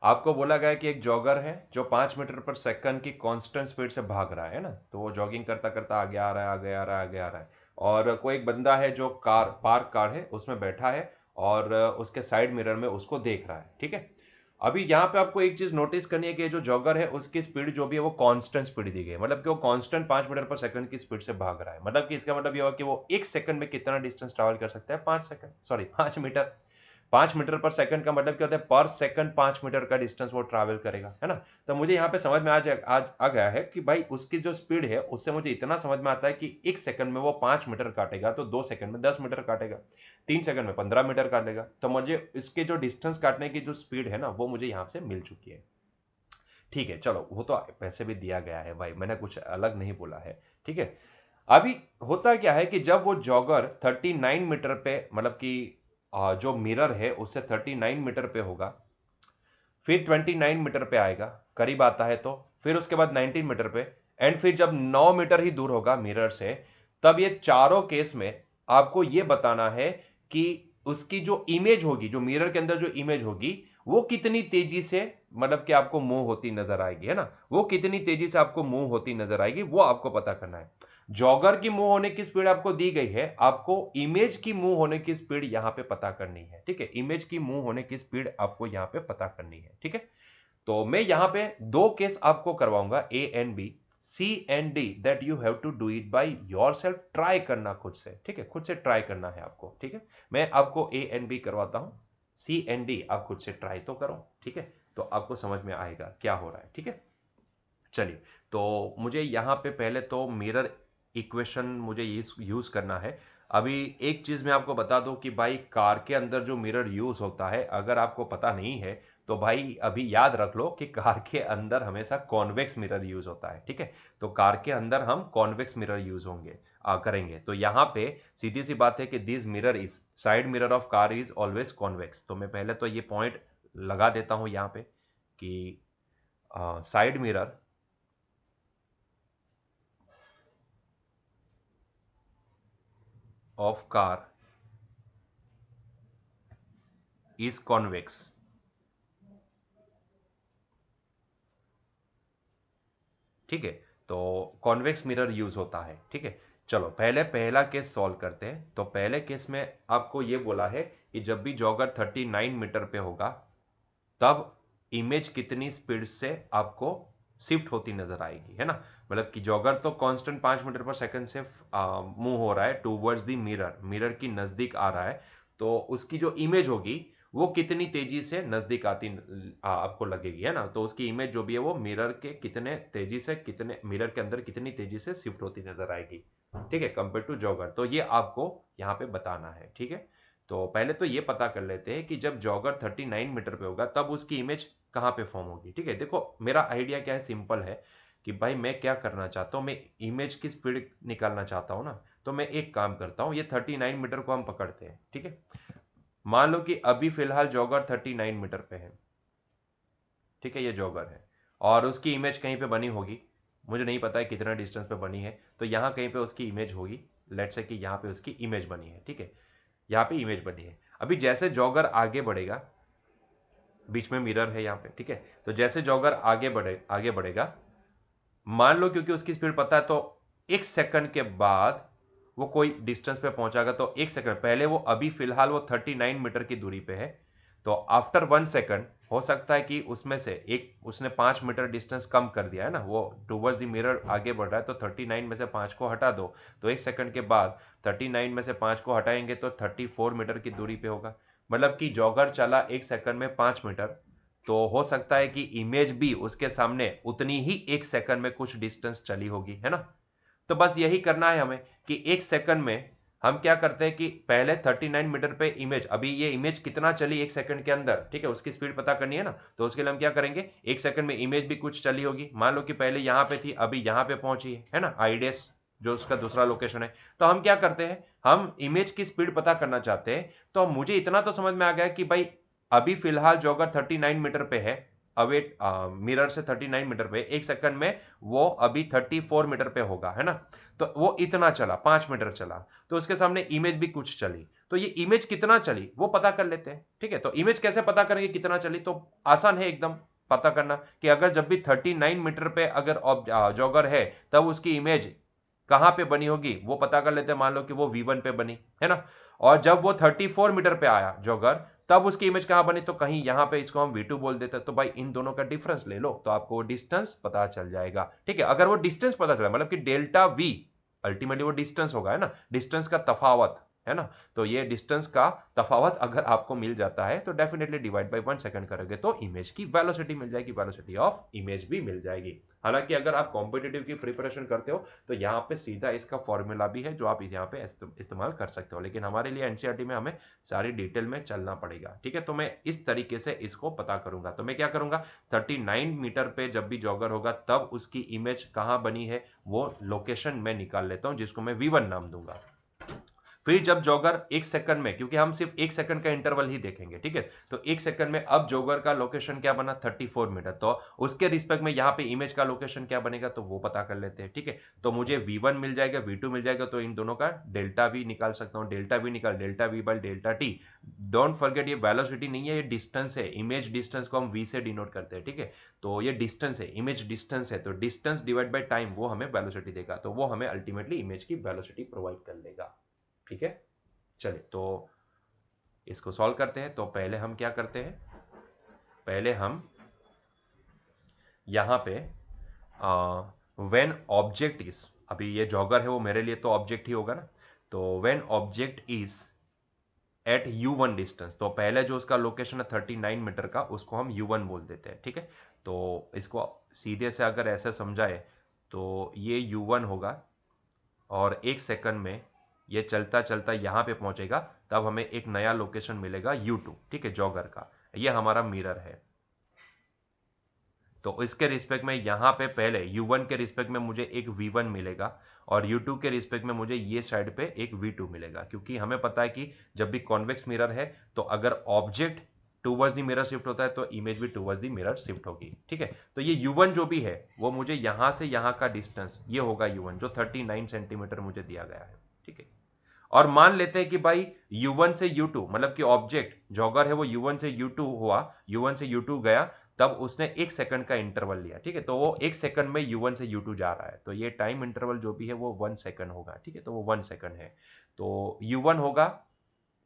आपको बोला गया कि एक जॉगर है जो 5 मीटर पर सेकंड की कांस्टेंट स्पीड से भाग रहा है ना, तो वो जॉगिंग करता करता आगे आ रहा है, आगे आ रहा है, आगे आ रहा है। और कोई एक बंदा है जो पार्क कार है उसमें बैठा है और उसके साइड मिरर में उसको देख रहा है, ठीक है। अभी यहाँ पे आपको एक चीज नोटिस करनी है कि जो जॉगर है उसकी स्पीड जो भी है वो कांस्टेंट स्पीड दी गई है, मतलब कि वो कांस्टेंट 5 मीटर पर सेकंड की स्पीड से भाग रहा है। मतलब कि इसका मतलब ये हुआ कि वो 1 सेकंड में कितना डिस्टेंस ट्रैवल कर सकता है, 5 सेकंड, सॉरी 5 मीटर। 5 मीटर पर सेकंड का मतलब क्या होता है, पर सेकंड 5 मीटर का डिस्टेंस वो ट्रैवल करेगा, है ना। तो मुझे यहाँ पे समझ में आज आ गया है कि भाई उसकी जो स्पीड है उससे मुझे इतना समझ में आता है कि 1 सेकंड में वो 5 मीटर काटेगा, तो 2 सेकंड में 10 मीटर काटेगा, 3 सेकंड में 15 मीटर काटेगा। तो मुझे इसके जो डिस्टेंस काटने की जो स्पीड है ना वो मुझे यहाँ से मिल चुकी है। ठीक है, चलो वो तो पैसे भी दिया गया है भाई, मैंने कुछ अलग नहीं बोला है, ठीक है। अभी होता क्या है कि जब वो जॉगर 39 मीटर पे, मतलब कि जो मिरर है उससे 39 मीटर पे होगा, फिर 29 मीटर पे आएगा, करीब आता है, तो फिर उसके बाद 19 मीटर पे, एंड फिर जब 9 मीटर ही दूर होगा मिरर से, तब ये चारों केस में आपको ये बताना है कि उसकी जो इमेज होगी, जो मिरर के अंदर जो इमेज होगी, वो कितनी तेजी से, मतलब कि आपको मूव होती नजर आएगी, है ना। वो कितनी तेजी से आपको मूव होती नजर आएगी वो आपको पता करना है। जॉगर की मूव होने की स्पीड आपको दी गई है, आपको इमेज की मूव होने की स्पीड यहां पे पता करनी है, ठीक है। इमेज की मूव होने की स्पीड आपको यहां पे पता करनी है, ठीक है। तो मैं यहां पे दो केस आपको करवाऊंगा, A and B, C and D, that you have to do it by yourself, try करना खुद से, ठीक है, खुद से ट्राई करना है आपको, ठीक है। मैं आपको ए एंड बी करवाता हूं, सी एंड डी आप खुद से ट्राई तो करो, ठीक है। तो आपको समझ में आएगा क्या हो रहा है, ठीक है। चलिए, तो मुझे यहाँ पे पहले तो मिरर इक्वेशन मुझे यूज करना है। अभी एक चीज मैं आपको बता दूं कि भाई कार के अंदर जो मिरर यूज होता है, अगर आपको पता नहीं है तो भाई अभी याद रख लो कि कार के अंदर हमेशा कॉन्वेक्स मिरर यूज होता है, ठीक है। तो कार के अंदर हम कॉन्वेक्स मिरर यूज होंगे करेंगे। तो यहाँ पे सीधी सी बात है कि this mirror is, side mirror of car is always convex. तो मैं पहले तो ये पॉइंट लगा देता हूं यहाँ पे कि side mirror of car is convex, ठीक है। तो कॉन्वेक्स मिरर यूज होता है, ठीक है। चलो पहले पहला केस सॉल्व करते हैं। तो पहले केस में आपको यह बोला है कि जब भी जॉगर 39 मीटर पे होगा तब इमेज कितनी स्पीड से आपको शिफ्ट होती नजर आएगी, है ना। मतलब कि जॉगर तो कांस्टेंट 5 मीटर पर सेकंड से मूव हो रहा है टूवर्ड्स द मिरर, मिरर की नजदीक आ रहा है, तो उसकी जो इमेज होगी वो कितनी तेजी से नजदीक आती आपको लगेगी, है ना। तो उसकी इमेज जो भी है वो मिरर के कितने तेजी से, कितने मिरर के अंदर कितनी तेजी से शिफ्ट होती नजर आएगी, ठीक है, कंपेयर टू जॉगर। तो ये आपको यहाँ पे बताना है, ठीक है। तो पहले तो ये पता कर लेते हैं कि जब जॉगर 39 मीटर पे होगा तब उसकी इमेज कहाँ पे फॉर्म होगी, ठीक है। देखो मेरा आइडिया क्या है, सिंपल है कि भाई मैं क्या करना चाहता हूँ, मैं इमेज की स्पीड निकालना चाहता हूँ ना। तो मैं एक काम करता हूँ, ये 39 मीटर को हम पकड़ते हैं, ठीक है। मान लो कि अभी फिलहाल जॉगर 39 मीटर पे है, ठीक है, ये जॉगर है और उसकी इमेज कहीं पे बनी होगी, मुझे नहीं पता है कितना डिस्टेंस पे बनी है, तो यहाँ कहीं पे उसकी इमेज होगी। लेट्स से कि यहाँ पे उसकी इमेज बनी है, ठीक है, यहाँ पे इमेज बनी है। अभी जैसे जॉगर आगे बढ़ेगा, बीच में मिरर है यहाँ पे, ठीक है। तो जैसे जॉगर आगे बढ़ेगा, मान लो क्योंकि उसकी स्पीड पता है, तो 1 सेकंड के बाद वो कोई डिस्टेंस पे पहुंचागा, तो 1 सेकंड पहले वो, अभी फिलहाल वो 39 मीटर की दूरी पे है, तो आफ्टर 1 सेकंड हो सकता है कि उसमें से एक, उसने 5 मीटर डिस्टेंस कम कर दिया है ना, वो टूवर्ड्स द मिरर आगे बढ़ रहा है, तो 39 में से 5 को हटा दो, तो 1 सेकंड के बाद 39 में से 5 को हटाएंगे तो 34 मीटर की दूरी पे होगा। मतलब कि जॉगर चला 1 सेकंड में 5 मीटर, तो हो सकता है कि इमेज भी उसके सामने उतनी ही 1 सेकंड में कुछ डिस्टेंस चली होगी, है ना। तो बस यही करना है हमें कि 1 सेकंड में हम क्या करते हैं कि पहले 39 मीटर पे इमेज, अभी ये इमेज कितना चली 1 सेकंड के अंदर, ठीक है, उसकी स्पीड पता करनी है ना। तो उसके लिए हम क्या करेंगे, 1 सेकंड में इमेज भी कुछ चली होगी, मान लो कि पहले यहां पे थी, अभी यहां पे पहुंची है ना, आईडेस जो उसका दूसरा लोकेशन है। तो हम क्या करते हैं, हम इमेज की स्पीड पता करना चाहते हैं। तो मुझे इतना तो समझ में आ गया कि भाई अभी फिलहाल जॉगर 39 मीटर पे है, अवेट मिरर से 39 मीटर पे, 1 सेकंड में वो अभी 34 मीटर पे होगा, है ना। तो वो इतना चला, 5 मीटर चला, तो उसके सामने इमेज भी कुछ चली। तो ये इमेज कितना चली वो पता कर लेते हैं। ठीक है, तो इमेज कैसे पता करेंगे कितना चली, तो आसान है एकदम पता करना कि अगर जब भी 39 मीटर पे अगर जॉगर है तब उसकी इमेज कहां पे बनी होगी वो पता कर लेते हैं। मान लो कि वो V1 पे बनी है ना, और जब वो 34 मीटर पे आया जॉगर तब उसकी इमेज कहां बनी, तो कहीं यहां पे इसको हम V2 बोल देते हैं। तो भाई इन दोनों का डिफरेंस ले लो तो आपको वो डिस्टेंस पता चल जाएगा। ठीक है, अगर वो डिस्टेंस पता चला मतलब कि डेल्टा V अल्टीमेटली वो डिस्टेंस होगा है ना, डिस्टेंस का तफावत है ना, तो ये डिस्टेंस का तफावत अगर आपको मिल जाता है तो डेफिनेटली डिवाइड बाय 1 सेकंड करोगे तो इमेज की वेलोसिटी मिल जाएगी, वेलोसिटी ऑफ इमेज भी मिल जाएगी। हालांकि अगर आप कॉम्पिटिटिव की प्रिपरेशन करते हो तो यहाँ पे सीधा इसका फॉर्मूला भी है जो आप यहाँ पे इस्तेमाल कर सकते हो, लेकिन हमारे लिए एनसीईआरटी में हमें सारी डिटेल में चलना पड़ेगा। ठीक है, तो मैं इस तरीके से इसको पता करूंगा। तो मैं क्या करूंगा, 39 मीटर पे जब भी जॉगर होगा तब उसकी इमेज कहां बनी है वो लोकेशन में निकाल लेता हूं जिसको मैं V1 नाम दूंगा। फिर जब जॉगर 1 सेकंड में, क्योंकि हम सिर्फ 1 सेकंड का इंटरवल ही देखेंगे, ठीक है, तो 1 सेकंड में अब जॉगर का लोकेशन क्या बना 34 मीटर, तो उसके रिस्पेक्ट में यहाँ पे इमेज का लोकेशन क्या बनेगा तो वो पता कर लेते हैं। ठीक है, तो मुझे V1 मिल जाएगा, V2 मिल जाएगा, तो इन दोनों का डेल्टा भी निकाल सकता हूँ। डेल्टा भी निकाल, delta V by delta T. Don't forget ये वेलोसिटी नहीं है, ये डिस्टेंस है। इमेज डिस्टेंस को हम V से डिनोट करते हैं। ठीक है, तो ये डिस्टेंस है, इमेज डिस्टेंस है, तो डिस्टेंस डिवाइड बाई टाइम वो हमें वेलोसिटी देगा, तो वो हमें अल्टीमेटली इमेज की वेलोसिटी प्रोवाइड कर लेगा। ठीक है, चलिए तो इसको सॉल्व करते हैं। तो पहले हम क्या करते हैं, पहले हम यहां पे व्हेन ऑब्जेक्ट इज, अभी ये जॉगर है वो मेरे लिए तो ऑब्जेक्ट ही होगा ना, तो when object is at U1 distance, तो पहले जो उसका लोकेशन है 39 मीटर का उसको हम U1 बोल देते हैं। ठीक है, तो इसको सीधे से अगर ऐसे समझाए तो ये U1 होगा और 1 सेकंड में ये चलता चलता यहां पे पहुंचेगा तब हमें एक नया लोकेशन मिलेगा U2। ठीक है, जॉगर का ये हमारा मिरर है, तो इसके रिस्पेक्ट में यहां पे पहले U1 के रिस्पेक्ट में मुझे एक V1 मिलेगा और U2 के रिस्पेक्ट में मुझे ये साइड पे एक V2 मिलेगा, क्योंकि हमें पता है कि जब भी कॉन्वेक्स मिरर है तो अगर object towards the mirror shift होता है तो इमेज भी टूवर्ड्स द मिरर शिफ्ट होगी। ठीक है, तो ये U1 जो भी है वो मुझे यहां से यहां का डिस्टेंस ये होगा U1 जो 39 सेंटीमीटर मुझे दिया गया है। ठीक है, और मान लेते हैं कि भाई U1 से U2 मतलब कि ऑब्जेक्ट जॉगर है वो U1 से U2 हुआ, U1 से U2 गया, तब उसने 1 सेकंड का इंटरवल लिया। ठीक है, तो वो 1 सेकंड में U1 से U2 जा रहा है, तो ये टाइम इंटरवल जो भी है वो 1 सेकंड होगा। ठीक है, तो वो 1 सेकंड है, तो U1 होगा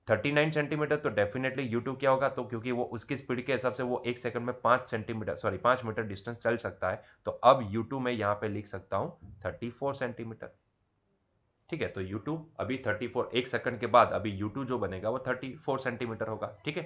39 सेंटीमीटर, तो डेफिनेटली U2 क्या होगा, तो क्योंकि वो उसकी स्पीड के हिसाब से वो 1 सेकंड में 5 सेंटीमीटर सॉरी 5 मीटर डिस्टेंस चल सकता है, तो अब U2 में यहां पे लिख सकता हूं 34 सेंटीमीटर। ठीक है, तो U2 अभी 34, 1 सेकंड के बाद अभी U2 जो बनेगा वो 34 सेंटीमीटर होगा। ठीक है,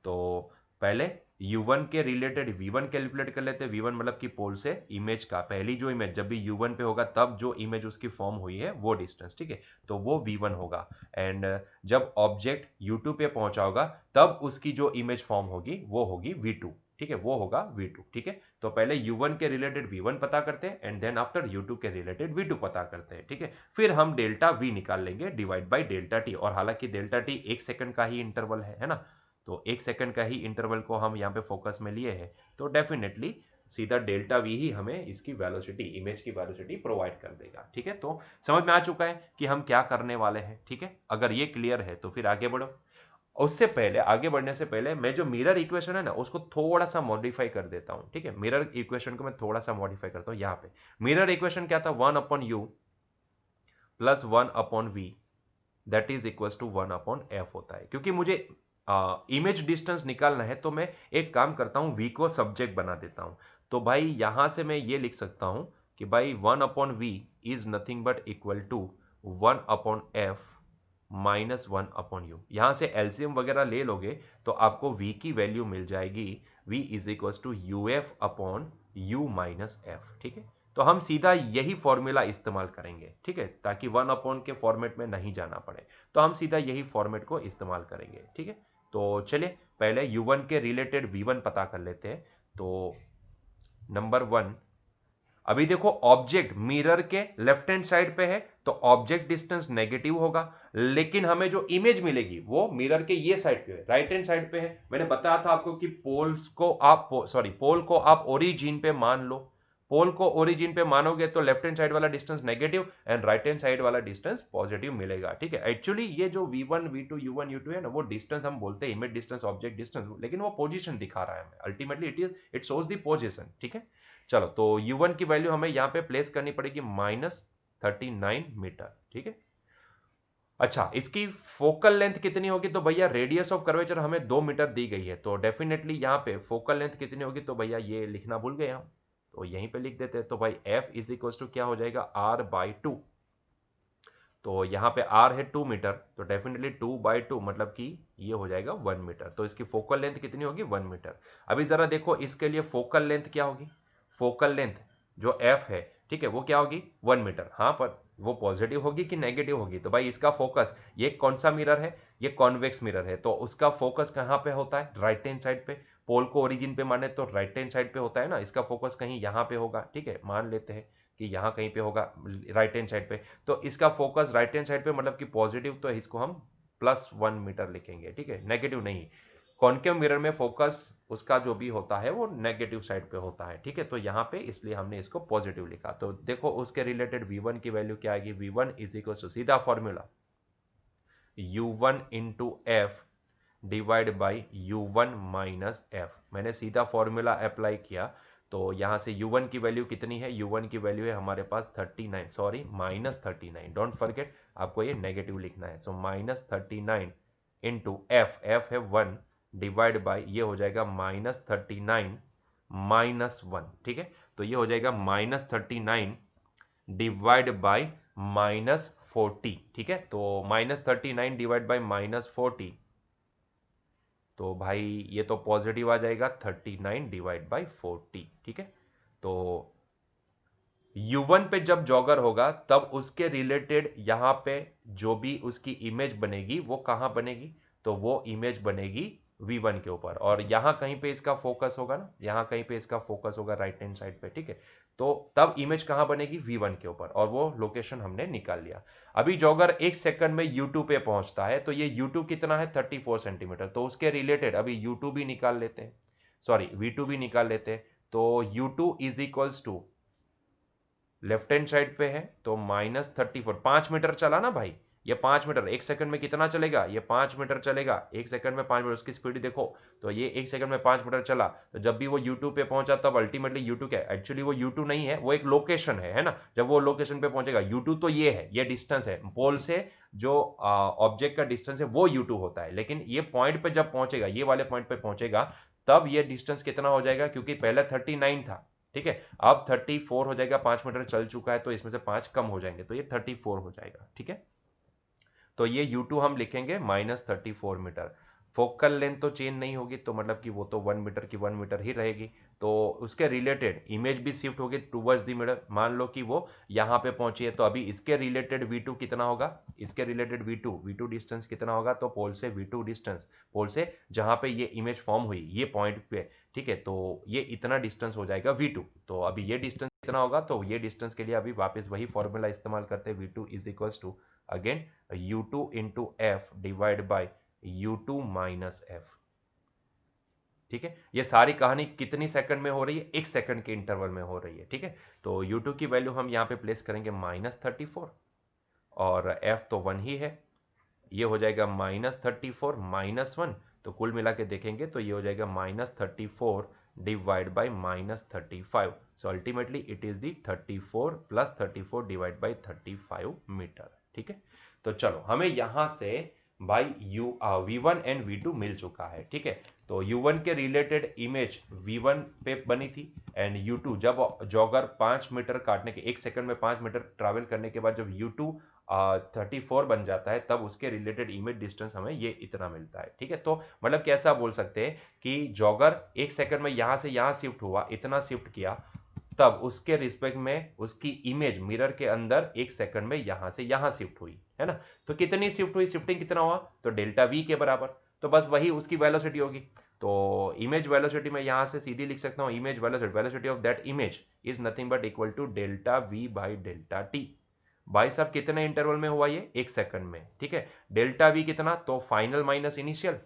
तो पहले U1 के रिलेटेड V1 कैलकुलेट कर लेते हैं। V1 मतलब कि पोल से इमेज का, पहली जो इमेज जब भी U1 पे होगा तब जो इमेज उसकी फॉर्म हुई है वो डिस्टेंस। ठीक है, तो वो V1 होगा, एंड जब ऑब्जेक्ट U2 पे पहुंचा होगा तब उसकी जो इमेज फॉर्म होगी वो होगी V2। ठीक है, वो होगा V2। ठीक है, तो पहले U1 के रिलेटेड V1 पता करते हैं एंड देन आफ्टर U2 के रिलेटेड V2 पता करते हैं। ठीक है, फिर हम डेल्टा V निकाल लेंगे डिवाइड बाय डेल्टा टी, और हालांकि डेल्टा टी 1 सेकंड का ही इंटरवल है ना, तो 1 सेकंड का ही इंटरवल को हम यहाँ पे फोकस में लिए हैं, तो डेफिनेटली सीधा डेल्टा V ही हमें इसकी वेलोसिटी, इमेज की वेलोसिटी प्रोवाइड कर देगा। ठीक है, तो समझ में आ चुका है कि हम क्या करने वाले हैं। ठीक है, अगर ये क्लियर है तो फिर आगे बढ़ो। उससे पहले, आगे बढ़ने से पहले मैं जो मिरर इक्वेशन है ना उसको थोड़ा सा मॉडिफाई कर देता हूं। ठीक है, मिरर इक्वेशन को मैं थोड़ा सा मॉडिफाई करता हूं। यहां पे मिरर इक्वेशन क्या था, 1/U plus 1/V that is equal to 1/F होता है। क्योंकि मुझे इमेज डिस्टेंस निकालना है तो मैं एक काम करता हूं, V को सब्जेक्ट बना देता हूं। तो भाई यहां से मैं ये लिख सकता हूं कि भाई 1/V is nothing but equal to 1/F minus 1/U। यहां से एलसीएम वगैरह ले लोगे तो आपको V की वैल्यू मिल जाएगी, V is equal to UF/U minus F। ठीक है, तो हम सीधा यही फॉर्मूला इस्तेमाल करेंगे। ठीक है, ताकि 1/, के फॉर्मेट में नहीं जाना पड़े, तो हम सीधा यही फॉर्मेट को इस्तेमाल करेंगे। ठीक है, तो चलिए पहले U1 के रिलेटेड V1 पता कर लेते हैं। तो नंबर 1, अभी देखो ऑब्जेक्ट मिरर के लेफ्ट हैंड साइड पे है तो ऑब्जेक्ट डिस्टेंस नेगेटिव होगा, लेकिन हमें जो इमेज मिलेगी वो मिरर के ये साइड पे है, राइट हैंड साइड पे है। मैंने बताया था आपको कि पोल को आप ओरिजिन पे मान लो, पोल को ओरिजिन पे मानोगे तो लेफ्ट हैंड साइड वाला distance negative and right hand side वाला डिस्टेंस पॉजिटिव मिलेगा, ठीक है। एक्चुअली ये जो v1 v2 u1 u2 है ना, वो डिस्टेंस हम बोलते हैं इमेज डिस्टेंस, ऑब्जेक्ट डिस्टेंस, लेकिन वो पोजीशन दिखा रहा है हमें, ultimately it shows the position, ठीक है। चलो, तो u1 की वैल्यू हमें यहाँ पे प्लेस करनी पड़ेगी -39 मीटर, ठीक है। अच्छा, इसकी फोकल लेंथ कितनी होगी, तो भैया रेडियस ऑफ कर्वेचर हमें 2 मीटर दी गई है, तो डेफिनेटली यहाँ पे फोकल लेंथ कितनी होगी, तो भैया ये लिखना भूल गए हम, तो यहीं पे लिख देते हैं। तो भाई f इज इक्वल टू क्या हो जाएगा, r/2। तो यहाँ पे r है 2 मीटर, तो डेफिनेटली 2/2 मतलब कि ये हो जाएगा 1 मीटर। तो इसकी फोकल लेंथ कितनी होगी, 1 मीटर। अभी जरा देखो इसके लिए फोकल लेंथ क्या होगी, फोकल लेंथ जो f है, ठीक है, वो क्या होगी, 1 मीटर। हाँ, पर वो पॉजिटिव होगी कि नेगेटिव होगी, तो भाई इसका फोकस, ये कौन सा मिरर है, ये कॉन्वेक्स मिरर है, तो उसका फोकस कहाँ पे होता है, राइट हैंड साइड पे। पोल को ओरिजिन पे माने तो राइट हैंड साइड पे होता है ना, इसका फोकस कहीं यहाँ पे होगा, ठीक है, मान लेते हैं कि यहाँ कहीं पे होगा राइट हैंड साइड पे, तो इसका फोकस राइट हैंड साइड पे मतलब कि पॉजिटिव, तो इसको हम +1 मीटर लिखेंगे, ठीक है, नेगेटिव नहीं। कॉन्केव मिरर में फोकस उसका जो भी होता है वो नेगेटिव साइड पे होता है, ठीक है, तो यहाँ पे इसलिए हमने इसको पॉजिटिव लिखा। तो देखो उसके रिलेटेड v1 की वैल्यू क्या आएगी, v1 इज इक्वल टू सीधा formula u1 into F divide by u1 minus F. मैंने सीधा फॉर्मूला अप्लाई किया, तो यहां से u1 की वैल्यू कितनी है, u1 की वैल्यू है हमारे पास 39, सॉरी -39, डोंट फॉरगेट, आपको ये नेगेटिव लिखना है। सो -39 इंटू एफ है 1 डिवाइड बाई, ये हो जाएगा -39 -1, ठीक है। तो ये हो जाएगा -39 डिवाइड बाई -40, ठीक है। तो -39 डिवाइड बाई -40, तो भाई ये तो पॉजिटिव आ जाएगा 39 डिवाइड बाई 40, ठीक है। तो u1 पे जब जॉगर होगा तब उसके रिलेटेड यहां पे जो भी उसकी इमेज बनेगी वो कहां बनेगी, तो वो इमेज बनेगी v1 के ऊपर, और यहां कहीं पे इसका फोकस होगा ना, यहां कहीं पे इसका फोकस होगा राइट हैंड साइड पे, ठीक है। तो तब इमेज कहां बनेगी, v1 के ऊपर, और वो लोकेशन हमने निकाल लिया। अभी जॉगर 1 सेकंड में u2 पे पहुंचता है, तो ये u2 कितना है, 34 सेंटीमीटर, तो उसके रिलेटेड अभी u2 भी निकाल लेते हैं, सॉरी v2 भी निकाल लेते हैं। तो u2 is equals to, left hand side पे है तो -34, 5 मीटर चला ना भाई, ये 5 मीटर 1 सेकंड में कितना चलेगा, ये 5 मीटर चलेगा 1 सेकंड में 5 मीटर, उसकी स्पीड देखो, तो ये 1 सेकंड में 5 मीटर चला, तो जब भी वो u2 पे पहुंचा तब अल्टीमेटली u2 क्या है, एक्चुअली वो u2 नहीं है, वो एक लोकेशन है ना। जब वो लोकेशन पे पहुंचेगा, u2 तो ये है, ये डिस्टेंस है पोल से, जो ऑब्जेक्ट का डिस्टेंस है वो u2 होता है, लेकिन ये पॉइंट पे जब पहुंचेगा, ये वाले पॉइंट पे पहुंचेगा, तब ये डिस्टेंस कितना हो जाएगा, क्योंकि पहले 39 था, ठीक है, अब 34 हो जाएगा, 5 मीटर चल चुका है, तो इसमें से 5 कम हो जाएंगे, तो ये 34 हो जाएगा, ठीक है। तो ये u2 हम लिखेंगे -34 मीटर। फोकल लेंथ तो चेंज नहीं होगी, तो मतलब कि वो तो 1 मीटर की 1 मीटर ही रहेगी, तो उसके रिलेटेड इमेज भी शिफ्ट होगी टूवर्ड्स द मिरर। मान लो कि वो यहाँ पे पहुंची है, तो अभी इसके रिलेटेड v2 कितना होगा, इसके रिलेटेड v2 डिस्टेंस कितना होगा, तो पोल से v2 डिस्टेंस, पोल से जहां पे ये इमेज फॉर्म हुई ये पॉइंट पे, ठीक है, तो ये इतना डिस्टेंस हो जाएगा v2। तो अभी ये डिस्टेंस कितना होगा, तो ये डिस्टेंस के लिए अभी वापस वही फॉर्मूला इस्तेमाल करते हैं, v2 is equals to again u2 into F divide by u2 minus F, ठीक है। ये सारी कहानी कितनी सेकंड में हो रही है, 1 सेकंड के इंटरवल में हो रही है, ठीक है। तो u2 की वैल्यू हम यहाँ पे प्लेस करेंगे -34, और f तो 1 ही है, ये हो जाएगा -34 -1, तो कुल मिला के देखेंगे तो ये हो जाएगा -34 divide by -35। So ultimately it is the 34 + 34 divide by 35 metre, ठीक है। तो चलो हमें यहां से भाई v1 एंड v2 मिल चुका है, ठीक है। तो u1 के रिलेटेड इमेज v1 पे बनी थी, एंड u2 जब जॉगर 5 मीटर काटने के 1 सेकंड में 5 मीटर ट्रैवल करने के बाद जब u2 34 बन जाता है, तब उसके रिलेटेड इमेज डिस्टेंस हमें ये इतना मिलता है, ठीक है। तो मतलब कैसा बोल सकते हैं कि जॉगर 1 सेकंड में यहां से यहां शिफ्ट हुआ, इतना शिफ्ट किया, तब उसके रिस्पेक्ट में उसकी इमेज मिरर के अंदर 1 सेकंड में यहां से यहां शिफ्ट हुई है ना। तो कितनी शिफ्ट हुई, शिफ्टिंग कितना हुआ, तो डेल्टा वी के बराबर, तो बस वही उसकी वेलोसिटी होगी। तो इमेज वेलोसिटी में यहां से सीधी लिख सकता हूं, image velocity of that image is nothing but equal to delta V by delta T. भाई साहब कितने इंटरवल में हुआ ये, 1 सेकंड में, ठीक है। डेल्टा वी कितना, तो फाइनल माइनस इनिशियल,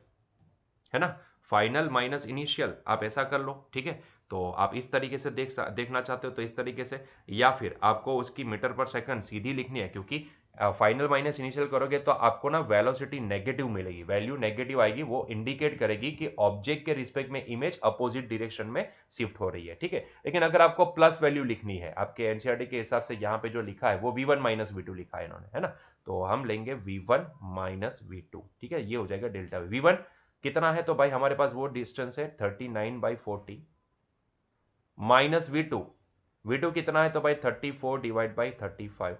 है ना, फाइनल माइनस इनिशियल, आप ऐसा कर लो, ठीक है। तो आप इस तरीके से देखना चाहते हो तो इस तरीके से, या फिर आपको उसकी मीटर पर सेकंड सीधी लिखनी है, क्योंकि फाइनल माइनस इनिशियल करोगे तो आपको ना वेलोसिटी नेगेटिव मिलेगी, वैल्यू नेगेटिव आएगी, वो इंडिकेट करेगी कि ऑब्जेक्ट के रिस्पेक्ट में इमेज अपोजिट डायरेक्शन में शिफ्ट हो रही है, ठीक है। लेकिन अगर आपको प्लस वैल्यू लिखनी है, आपके एनसीईआरटी के हिसाब से यहाँ पे जो लिखा है वो v1 माइनस v2 लिखा है इन्होंने, है ना, तो हम लेंगे v1 माइनस v2, ठीक है, ये हो जाएगा डेल्टा v1 कितना है, तो भाई हमारे पास वो डिस्टेंस है 39/40 माइनस v2 कितना है, तो भाई 34/35।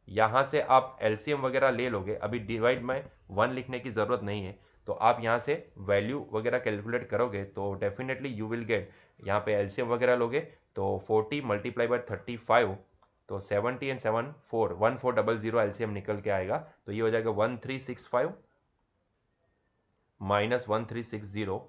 यहां से आप एलसीएम वगैरह ले लोगे, अभी डिवाइड में 1 लिखने की जरूरत नहीं है, तो आप यहां से वैल्यू वगैरह कैलकुलेट करोगे तो डेफिनेटली यू विल गेट, यहां पे एलसीएम वगैरह लोगे तो 40 मल्टीप्लाई बाय 35, तो 70 एंड 7 4 1400 एलसीएम निकल के आएगा, तो ये हो जाएगा 1365 माइनस 1360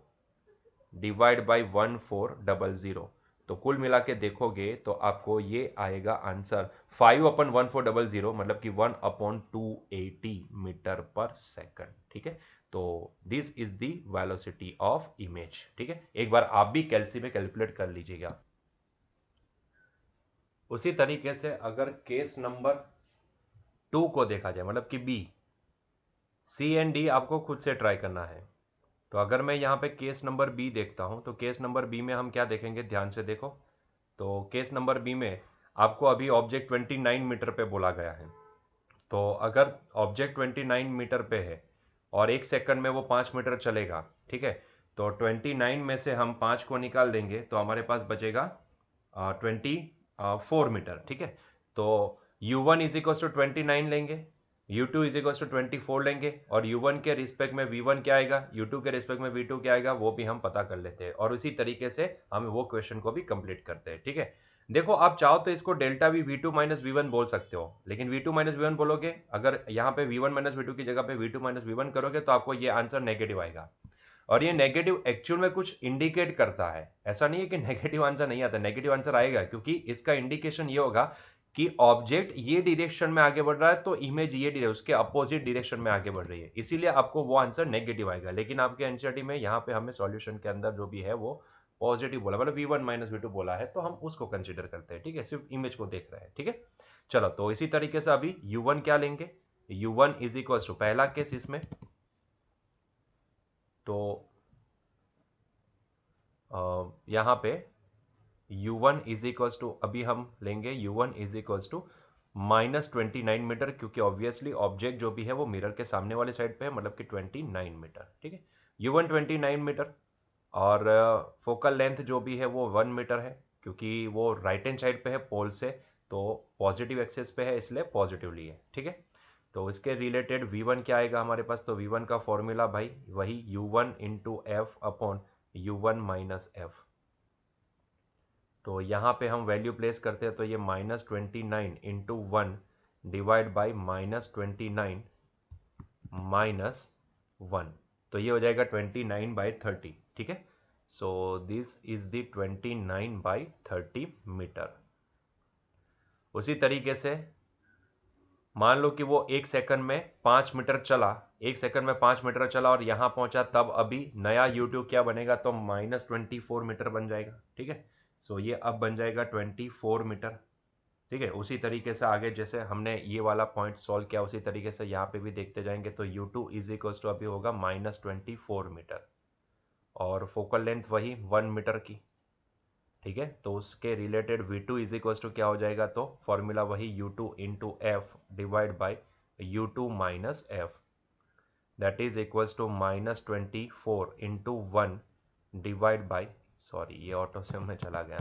डिवाइड बाई 1400, तो कुल मिला के देखोगे तो आपको ये आएगा आंसर 5/1400, मतलब कि 1/280 मीटर पर सेकंड, ठीक है। तो this is the velocity of image, ठीक है, एक बार आप भी कैलसी में कैलकुलेट कर लीजिएगा। उसी तरीके से अगर केस नंबर 2 को देखा जाए, मतलब कि बी, सी एंड डी आपको खुद से ट्राई करना है। तो अगर मैं यहाँ पे केस नंबर बी देखता हूँ, तो केस नंबर बी में हम क्या देखेंगे, ध्यान से देखो। तो केस नंबर बी में आपको अभी ऑब्जेक्ट 29 मीटर पे बोला गया है। तो अगर ऑब्जेक्ट 29 मीटर पे है और 1 सेकंड में वो 5 मीटर चलेगा, ठीक है, तो 29 में से हम 5 को निकाल देंगे तो हमारे पास बचेगा 24 मीटर, ठीक है। तो u1 इज इक्वल टू 29 लेंगे, u2 इज इक्वल टू 24 लेंगे, और u1 के रिस्पेक्ट में v1 क्या आएगा, u2 के रिस्पेक्ट में v2 क्या आएगा, वो भी हम पता कर लेते हैं, और उसी तरीके से हम वो क्वेश्चन को भी कंप्लीट करते हैं, ठीक है। देखो आप चाहो तो इसको delta we v2 minus v1 बोल सकते हो, लेकिन v2 माइनस v1 बोलोगे, अगर यहाँ पे v1 माइनस v2 की जगह पे v2 माइनस v1 करोगे तो आपको ये आंसर नेगेटिव आएगा, और ये नेगेटिव एक्चुअल में कुछ इंडिकेट करता है, ऐसा नहीं है कि नेगेटिव आंसर नहीं आता, नेगेटिव आंसर आएगा, क्योंकि इसका इंडिकेशन ये होगा कि ऑब्जेक्ट ये डायरेक्शन में आगे बढ़ रहा है तो इमेज ये उसके अपोजिट डायरेक्शन में आगे बढ़ रही है, इसीलिए आपको वो आंसर नेगेटिव आएगा। लेकिन आपके एनसीईआरटी में यहाँ पे हमें सॉल्यूशन के अंदर जो भी है वो पॉजिटिव बोला, मतलब v1 माइनस v2 बोला है, तो हम उसको कंसिडर करते हैं, ठीक है, सिर्फ इमेज को देख रहे हैं, ठीक है। चलो, तो इसी तरीके से अभी u1 क्या लेंगे, u1 इज इक्वल टू पहला केस इसमें, तो यहाँ पे u1 इज इक्वल टू, अभी हम लेंगे u1 is equal to -29 metre, क्योंकि ऑब्वियसली ऑब्जेक्ट जो भी है वो मिरर के सामने वाले साइड पे है, मतलब कि 29 मीटर, ठीक है, u1 29 मीटर, और फोकल लेंथ जो भी है वो 1 मीटर है, क्योंकि वो राइट हैंड साइड पे है पोल से, तो पॉजिटिव एक्सेस पे है, इसलिए पॉजिटिवली है, ठीक है। तो इसके रिलेटेड v1 क्या आएगा हमारे पास, तो v1 का फॉर्मूला भाई वही u1 into F upon u1 minus F, तो यहाँ पे हम वैल्यू प्लेस करते हैं तो ये -29 इंटू 1 डिवाइड बाई -29 माइनस 1, तो ये हो जाएगा 29/30, ठीक है। So this is the 29/30 metre. उसी तरीके से मान लो कि वो 1 सेकंड में 5 मीटर चला, 1 सेकंड में 5 मीटर चला और यहां पहुंचा, तब अभी नया u2 क्या बनेगा, तो -24 मीटर बन जाएगा, ठीक है। सो ये अब बन जाएगा 24 मीटर, ठीक है। उसी तरीके से आगे जैसे हमने ये वाला पॉइंट सॉल्व किया, उसी तरीके से यहाँ पे भी देखते जाएंगे, तो u2 इज इक्वल टू अभी होगा -24 मीटर, और फोकल लेंथ वही 1 मीटर की, ठीक है। तो उसके related v2 is equal to क्या हो जाएगा, तो फॉर्मूला वही u2 into F divide by u2 minus F, that is equals to -24 into 1 divide by, sorry ये ऑटो से में चला गया,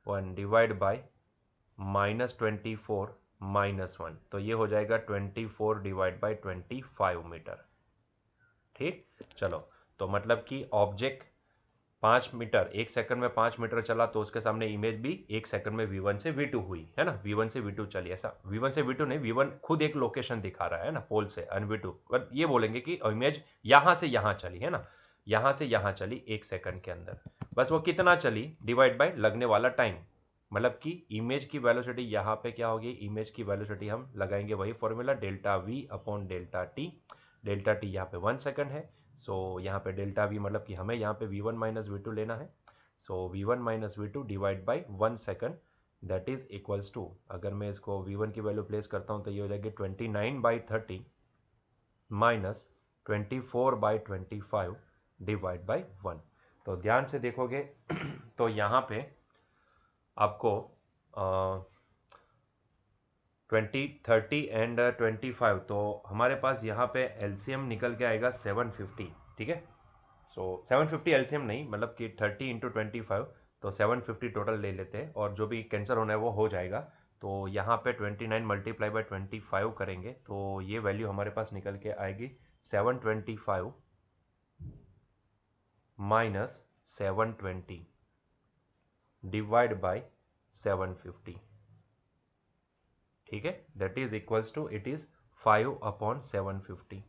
1 डिवाइड बाई -24 माइनस 1, तो ये हो जाएगा 24 डिवाइड बाई 25 मीटर, ठीक। चलो, तो मतलब कि ऑब्जेक्ट 5 मीटर 1 सेकंड में 5 मीटर चला, तो उसके सामने इमेज भी 1 सेकंड में v1 से v2 हुई है ना, v1 से v2 चली, ऐसा v1 से v2 नहीं, v1 खुद एक लोकेशन दिखा रहा है ना पोल से, और v2 बट ये बोलेंगे कि इमेज यहां से यहां चली है ना, यहां से यहां चली 1 सेकंड के अंदर, बस वो कितना चली डिवाइड बाय लगने वाला टाइम, मतलब कि इमेज की वेलोसिटी यहाँ पे क्या होगी, इमेज की वेलोसिटी हम लगाएंगे वही formula delta we upon delta T यहाँ पे 1 सेकंड है, सो यहाँ पे डेल्टा वी मतलब कि हमें यहाँ पे v1 माइनस v2 लेना है, so V1 minus V2 divide by 1 second, that is equals to, अगर मैं इसको V1 की वैल्यू प्लेस करता हूं तो ये हो जाएगी 29/30 माइनस 24/25 डिवाइड बाई 1। तो ध्यान से देखोगे तो यहाँ पे आपको 20, 30 एंड 25, तो हमारे पास यहाँ पे एलसीएम निकल के आएगा 750, ठीक है। सो 750 एलसीएम नहीं, मतलब कि 30 × 25, तो 750 टोटल ले लेते हैं, और जो भी कैंसिल होना है वो हो जाएगा। तो यहाँ पे 29 मल्टीप्लाई बाय 25 करेंगे तो ये वैल्यू हमारे पास निकल के आएगी 725 माइनस 720 डिवाइड बाय 750, ठीक है, that is equals to, it is 5/750,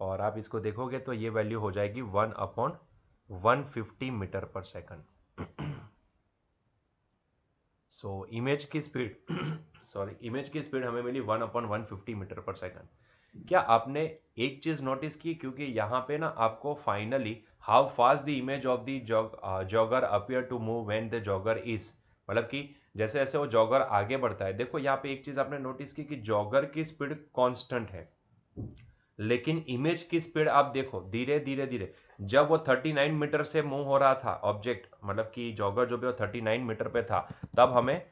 और आप इसको देखोगे तो ये वैल्यू हो जाएगी 1/150 मीटर पर सेकंड। सो इमेज की स्पीड सॉरी, इमेज की स्पीड हमें मिली 1/150 मीटर पर सेकंड। क्या आपने एक चीज नोटिस की, क्योंकि यहाँ पे ना आपको finally how fast the image of the jogger appear to move when the jogger is, मतलब कि जैसे जैसे वो जॉगर आगे बढ़ता है, देखो यहाँ पे एक चीज आपने नोटिस की कि जॉगर की स्पीड कांस्टेंट है, लेकिन इमेज की स्पीड आप देखो धीरे धीरे धीरे, जब वो 39 मीटर से मूव हो रहा था ऑब्जेक्ट, मतलब कि जॉगर जो भी वो 39 मीटर पे था, तब हमें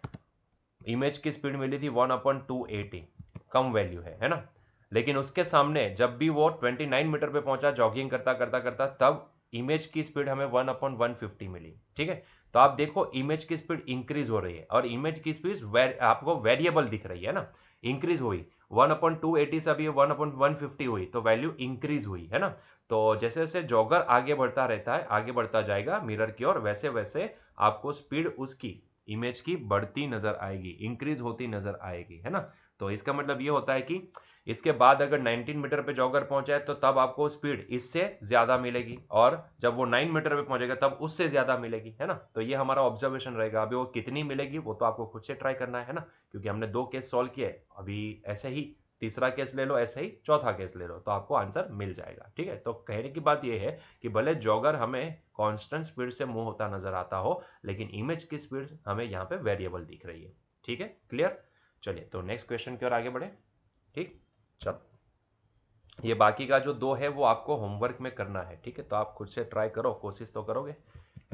इमेज की स्पीड मिली थी 1/280, कम वैल्यू है ना। लेकिन उसके सामने जब भी वो 29 मीटर पे पहुंचा जॉगिंग करता करता करता, तब इमेज की स्पीड हमें 1/150 मिली, ठीक है। तो आप देखो इमेज की स्पीड इंक्रीज हो रही है, और इमेज की स्पीड आपको वेरिएबल दिख रही है ना, इंक्रीज हुई 1/280 से अभी 1/150 हुई, तो वैल्यू इंक्रीज हुई है ना। तो जैसे जैसे जॉगर आगे बढ़ता रहता है, आगे बढ़ता जाएगा मिरर की ओर, वैसे वैसे आपको स्पीड उसकी इमेज की बढ़ती नजर आएगी, इंक्रीज होती नजर आएगी, है ना। तो इसका मतलब ये होता है कि इसके बाद अगर 19 मीटर पे जॉगर पहुंचा है तो तब आपको स्पीड इससे ज्यादा मिलेगी, और जब वो 9 मीटर पे पहुंचेगा तब उससे ज्यादा मिलेगी, है ना। तो ये हमारा ऑब्जर्वेशन रहेगा। अभी वो कितनी मिलेगी वो तो आपको खुद से ट्राई करना है ना, क्योंकि हमने 2 केस सॉल्व किए, अभी ऐसे ही तीसरा केस ले लो, ऐसे ही चौथा केस ले लो, तो आपको आंसर मिल जाएगा, ठीक है। तो कहने की बात यह है कि भले जॉगर हमें कांस्टेंट स्पीड से मूव होता नजर आता हो, लेकिन इमेज की स्पीड हमें यहाँ पे वेरिएबल दिख रही है, ठीक है, क्लियर। चलिए तो नेक्स्ट क्वेश्चन की ओर आगे बढ़े, ठीक। चलो, ये बाकी का जो 2 है वो आपको होमवर्क में करना है, ठीक है। तो आप खुद से ट्राई करो, कोशिश तो करोगे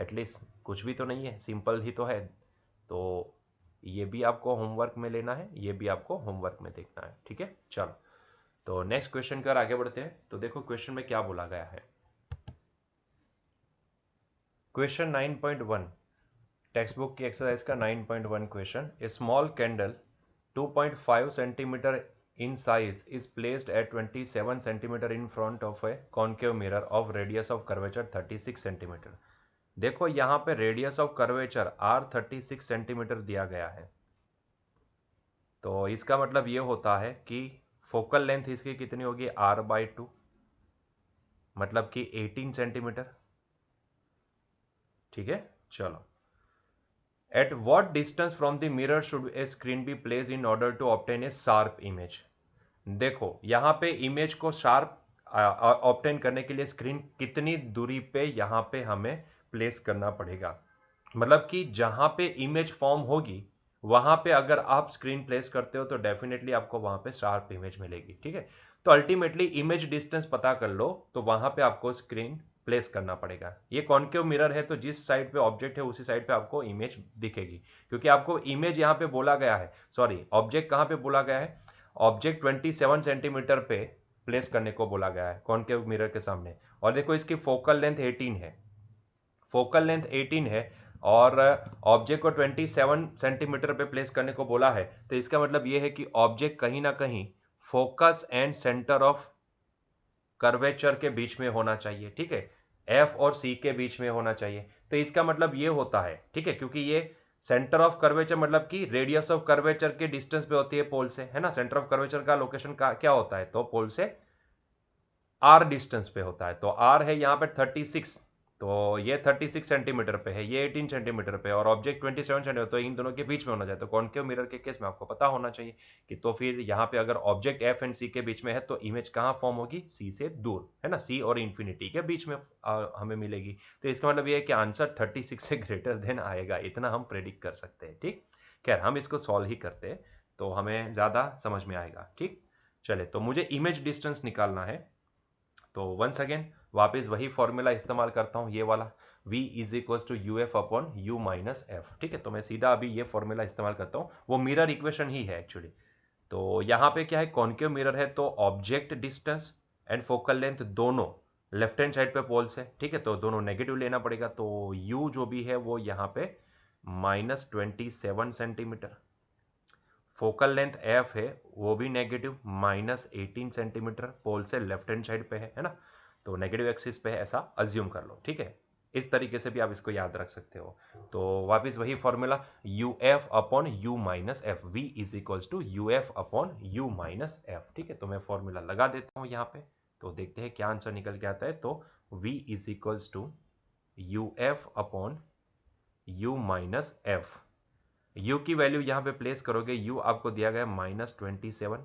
एटलीस्ट, कुछ भी तो नहीं है, सिंपल ही तो है। तो ये भी आपको होमवर्क में लेना है, ये भी आपको होमवर्क में देखना है, ठीक है। चलो तो नेक्स्ट क्वेश्चन की ओर आगे बढ़ते हैं। तो देखो क्वेश्चन में क्या बोला गया है। क्वेश्चन 9.1, टेक्स्ट बुक की एक्सरसाइज का 9.1 question. A small candle 2.5 centimetre in size is placed at 27 centimeter in front of a concave mirror of radius of curvature 36 centimeter। देखो यहाँ पे radius of curvature r 36 centimetre दिया गया है, तो इसका मतलब ये होता है कि फोकल लेंथ इसकी कितनी होगी r/2, मतलब कि 18 सेंटीमीटर, ठीक है। चलो, at what distance from the mirror should a screen be place in order to obtain a sharp image. देखो यहाँ पे इमेज को शार्प ऑब्टेन करने के लिए स्क्रीन कितनी दूरी पे यहाँ पे हमें प्लेस करना पड़ेगा, मतलब कि जहां पे इमेज फॉर्म होगी वहां पे अगर आप स्क्रीन प्लेस करते हो तो डेफिनेटली आपको वहां पे शार्प इमेज मिलेगी, ठीक है। तो अल्टीमेटली इमेज डिस्टेंस पता कर लो, तो वहां पे आपको स्क्रीन प्लेस करना पड़ेगा। ये कॉन्केव मिरर है, तो जिस साइड पे ऑब्जेक्ट है उसी साइड पे आपको इमेज दिखेगी, क्योंकि आपको इमेज यहाँ पे बोला गया है, सॉरी ऑब्जेक्ट कहाँ पे बोला गया है, ऑब्जेक्ट 27 सेंटीमीटर पे प्लेस करने को बोला गया है कॉन्केव मिरर के सामने। और देखो इसकी फोकल लेंथ 18 है, फोकल लेंथ 18 है, और ऑब्जेक्ट को 27 सेंटीमीटर पे प्लेस करने को बोला है, तो इसका मतलब यह है कि ऑब्जेक्ट कहीं ना कहीं focus and centre of curvature के बीच में होना चाहिए, ठीक है, एफ और सी के बीच में होना चाहिए। तो इसका मतलब ये होता है, ठीक है, क्योंकि ये सेंटर ऑफ कर्वेचर मतलब कि रेडियस ऑफ कर्वेचर के डिस्टेंस पे होती है पोल से, है ना। सेंटर ऑफ कर्वेचर का लोकेशन का क्या होता है, तो पोल से आर डिस्टेंस पे होता है, तो आर है यहाँ पे 36, तो ये 36 सेंटीमीटर पे है, ये 18 सेंटीमीटर पे है, और ऑब्जेक्ट 27 सेंटीमीटर, तो इन दोनों के बीच में होना चाहिए। तो कॉनकेव मिरर के केस में आपको पता होना चाहिए कि तो फिर यहाँ पे अगर ऑब्जेक्ट एफ एंड सी के बीच में है तो इमेज कहाँ फॉर्म होगी, सी से दूर, है ना, सी और इन्फिनिटी के बीच में हमें मिलेगी। तो इसका मतलब ये है कि आंसर 36 से ग्रेटर देन आएगा, इतना हम प्रेडिक्ट कर सकते हैं। ठीक, खैर हम इसको सॉल्व ही करते हैं तो हमें ज़्यादा समझ में आएगा। ठीक, चले, तो मुझे इमेज डिस्टेंस निकालना है। तो वंस अगेन वापस वही फॉर्मूला इस्तेमाल करता हूँ, ये वाला v is equal to u f upon u minus F. ठीक है, तो मैं सीधा अभी ये फॉर्मूला इस्तेमाल करता हूँ, वो मिरर इक्वेशन ही है एक्चुअली। तो यहाँ पे क्या है, कॉन्केव मिरर है तो object distance and focal length दोनों लेफ्ट हैंड साइड पे पोल्स है। ठीक है, तो दोनों नेगेटिव लेना पड़ेगा, तो u जो भी है वो यहाँ पे -27 सेंटीमीटर, फोकल लेंथ एफ है वो भी नेगेटिव -18 सेंटीमीटर, पोल से लेफ्ट हैंड साइड पे है ना, तो नेगेटिव एक्सिस पे है, ऐसा अज्यूम कर लो। ठीक है, इस तरीके से भी आप इसको याद रख सकते हो। तो वापस वही formula, u f upon u minus f, v is equals to u f upon u minus F. ठीक है, तो मैं फॉर्मूला लगा देता हूँ यहाँ पे, तो देखते हैं क्या आंसर निकल के आता है। तो v is equals to u f upon u minus f. u की वैल्यू यहाँ पे प्लेस करोगे, u आपको दिया गया -27,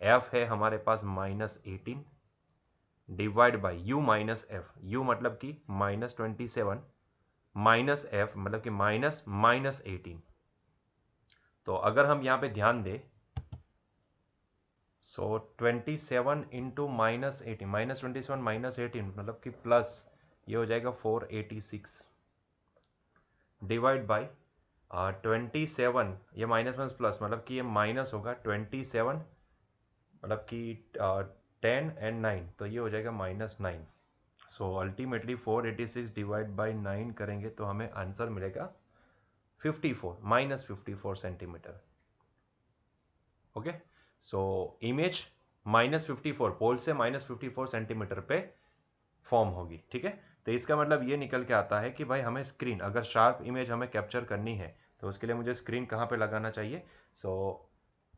f है हमारे पास -18, divide by u minus f, u मतलब कि -27 माइनस एफ मतलब कि -18। तो अगर हम यहाँ पे ध्यान दें, सो 27 इंटू -18, -27 -18 मतलब कि प्लस, ये हो जाएगा 486, डिवाइड बाई 27, ये माइनस माइनस प्लस मतलब कि ये माइनस होगा 27, मतलब कि 10 एंड 9, तो ये हो जाएगा -9। सो अल्टीमेटली 486 डिवाइड बाई 9 करेंगे तो हमें आंसर मिलेगा 54, -54 सेंटीमीटर। ओके, सो इमेज -54 पोल से -54 सेंटीमीटर पे फॉर्म होगी। ठीक है, तो इसका मतलब ये निकल के आता है कि भाई हमें स्क्रीन, अगर शार्प इमेज हमें कैप्चर करनी है तो उसके लिए मुझे स्क्रीन कहाँ पे लगाना चाहिए। सो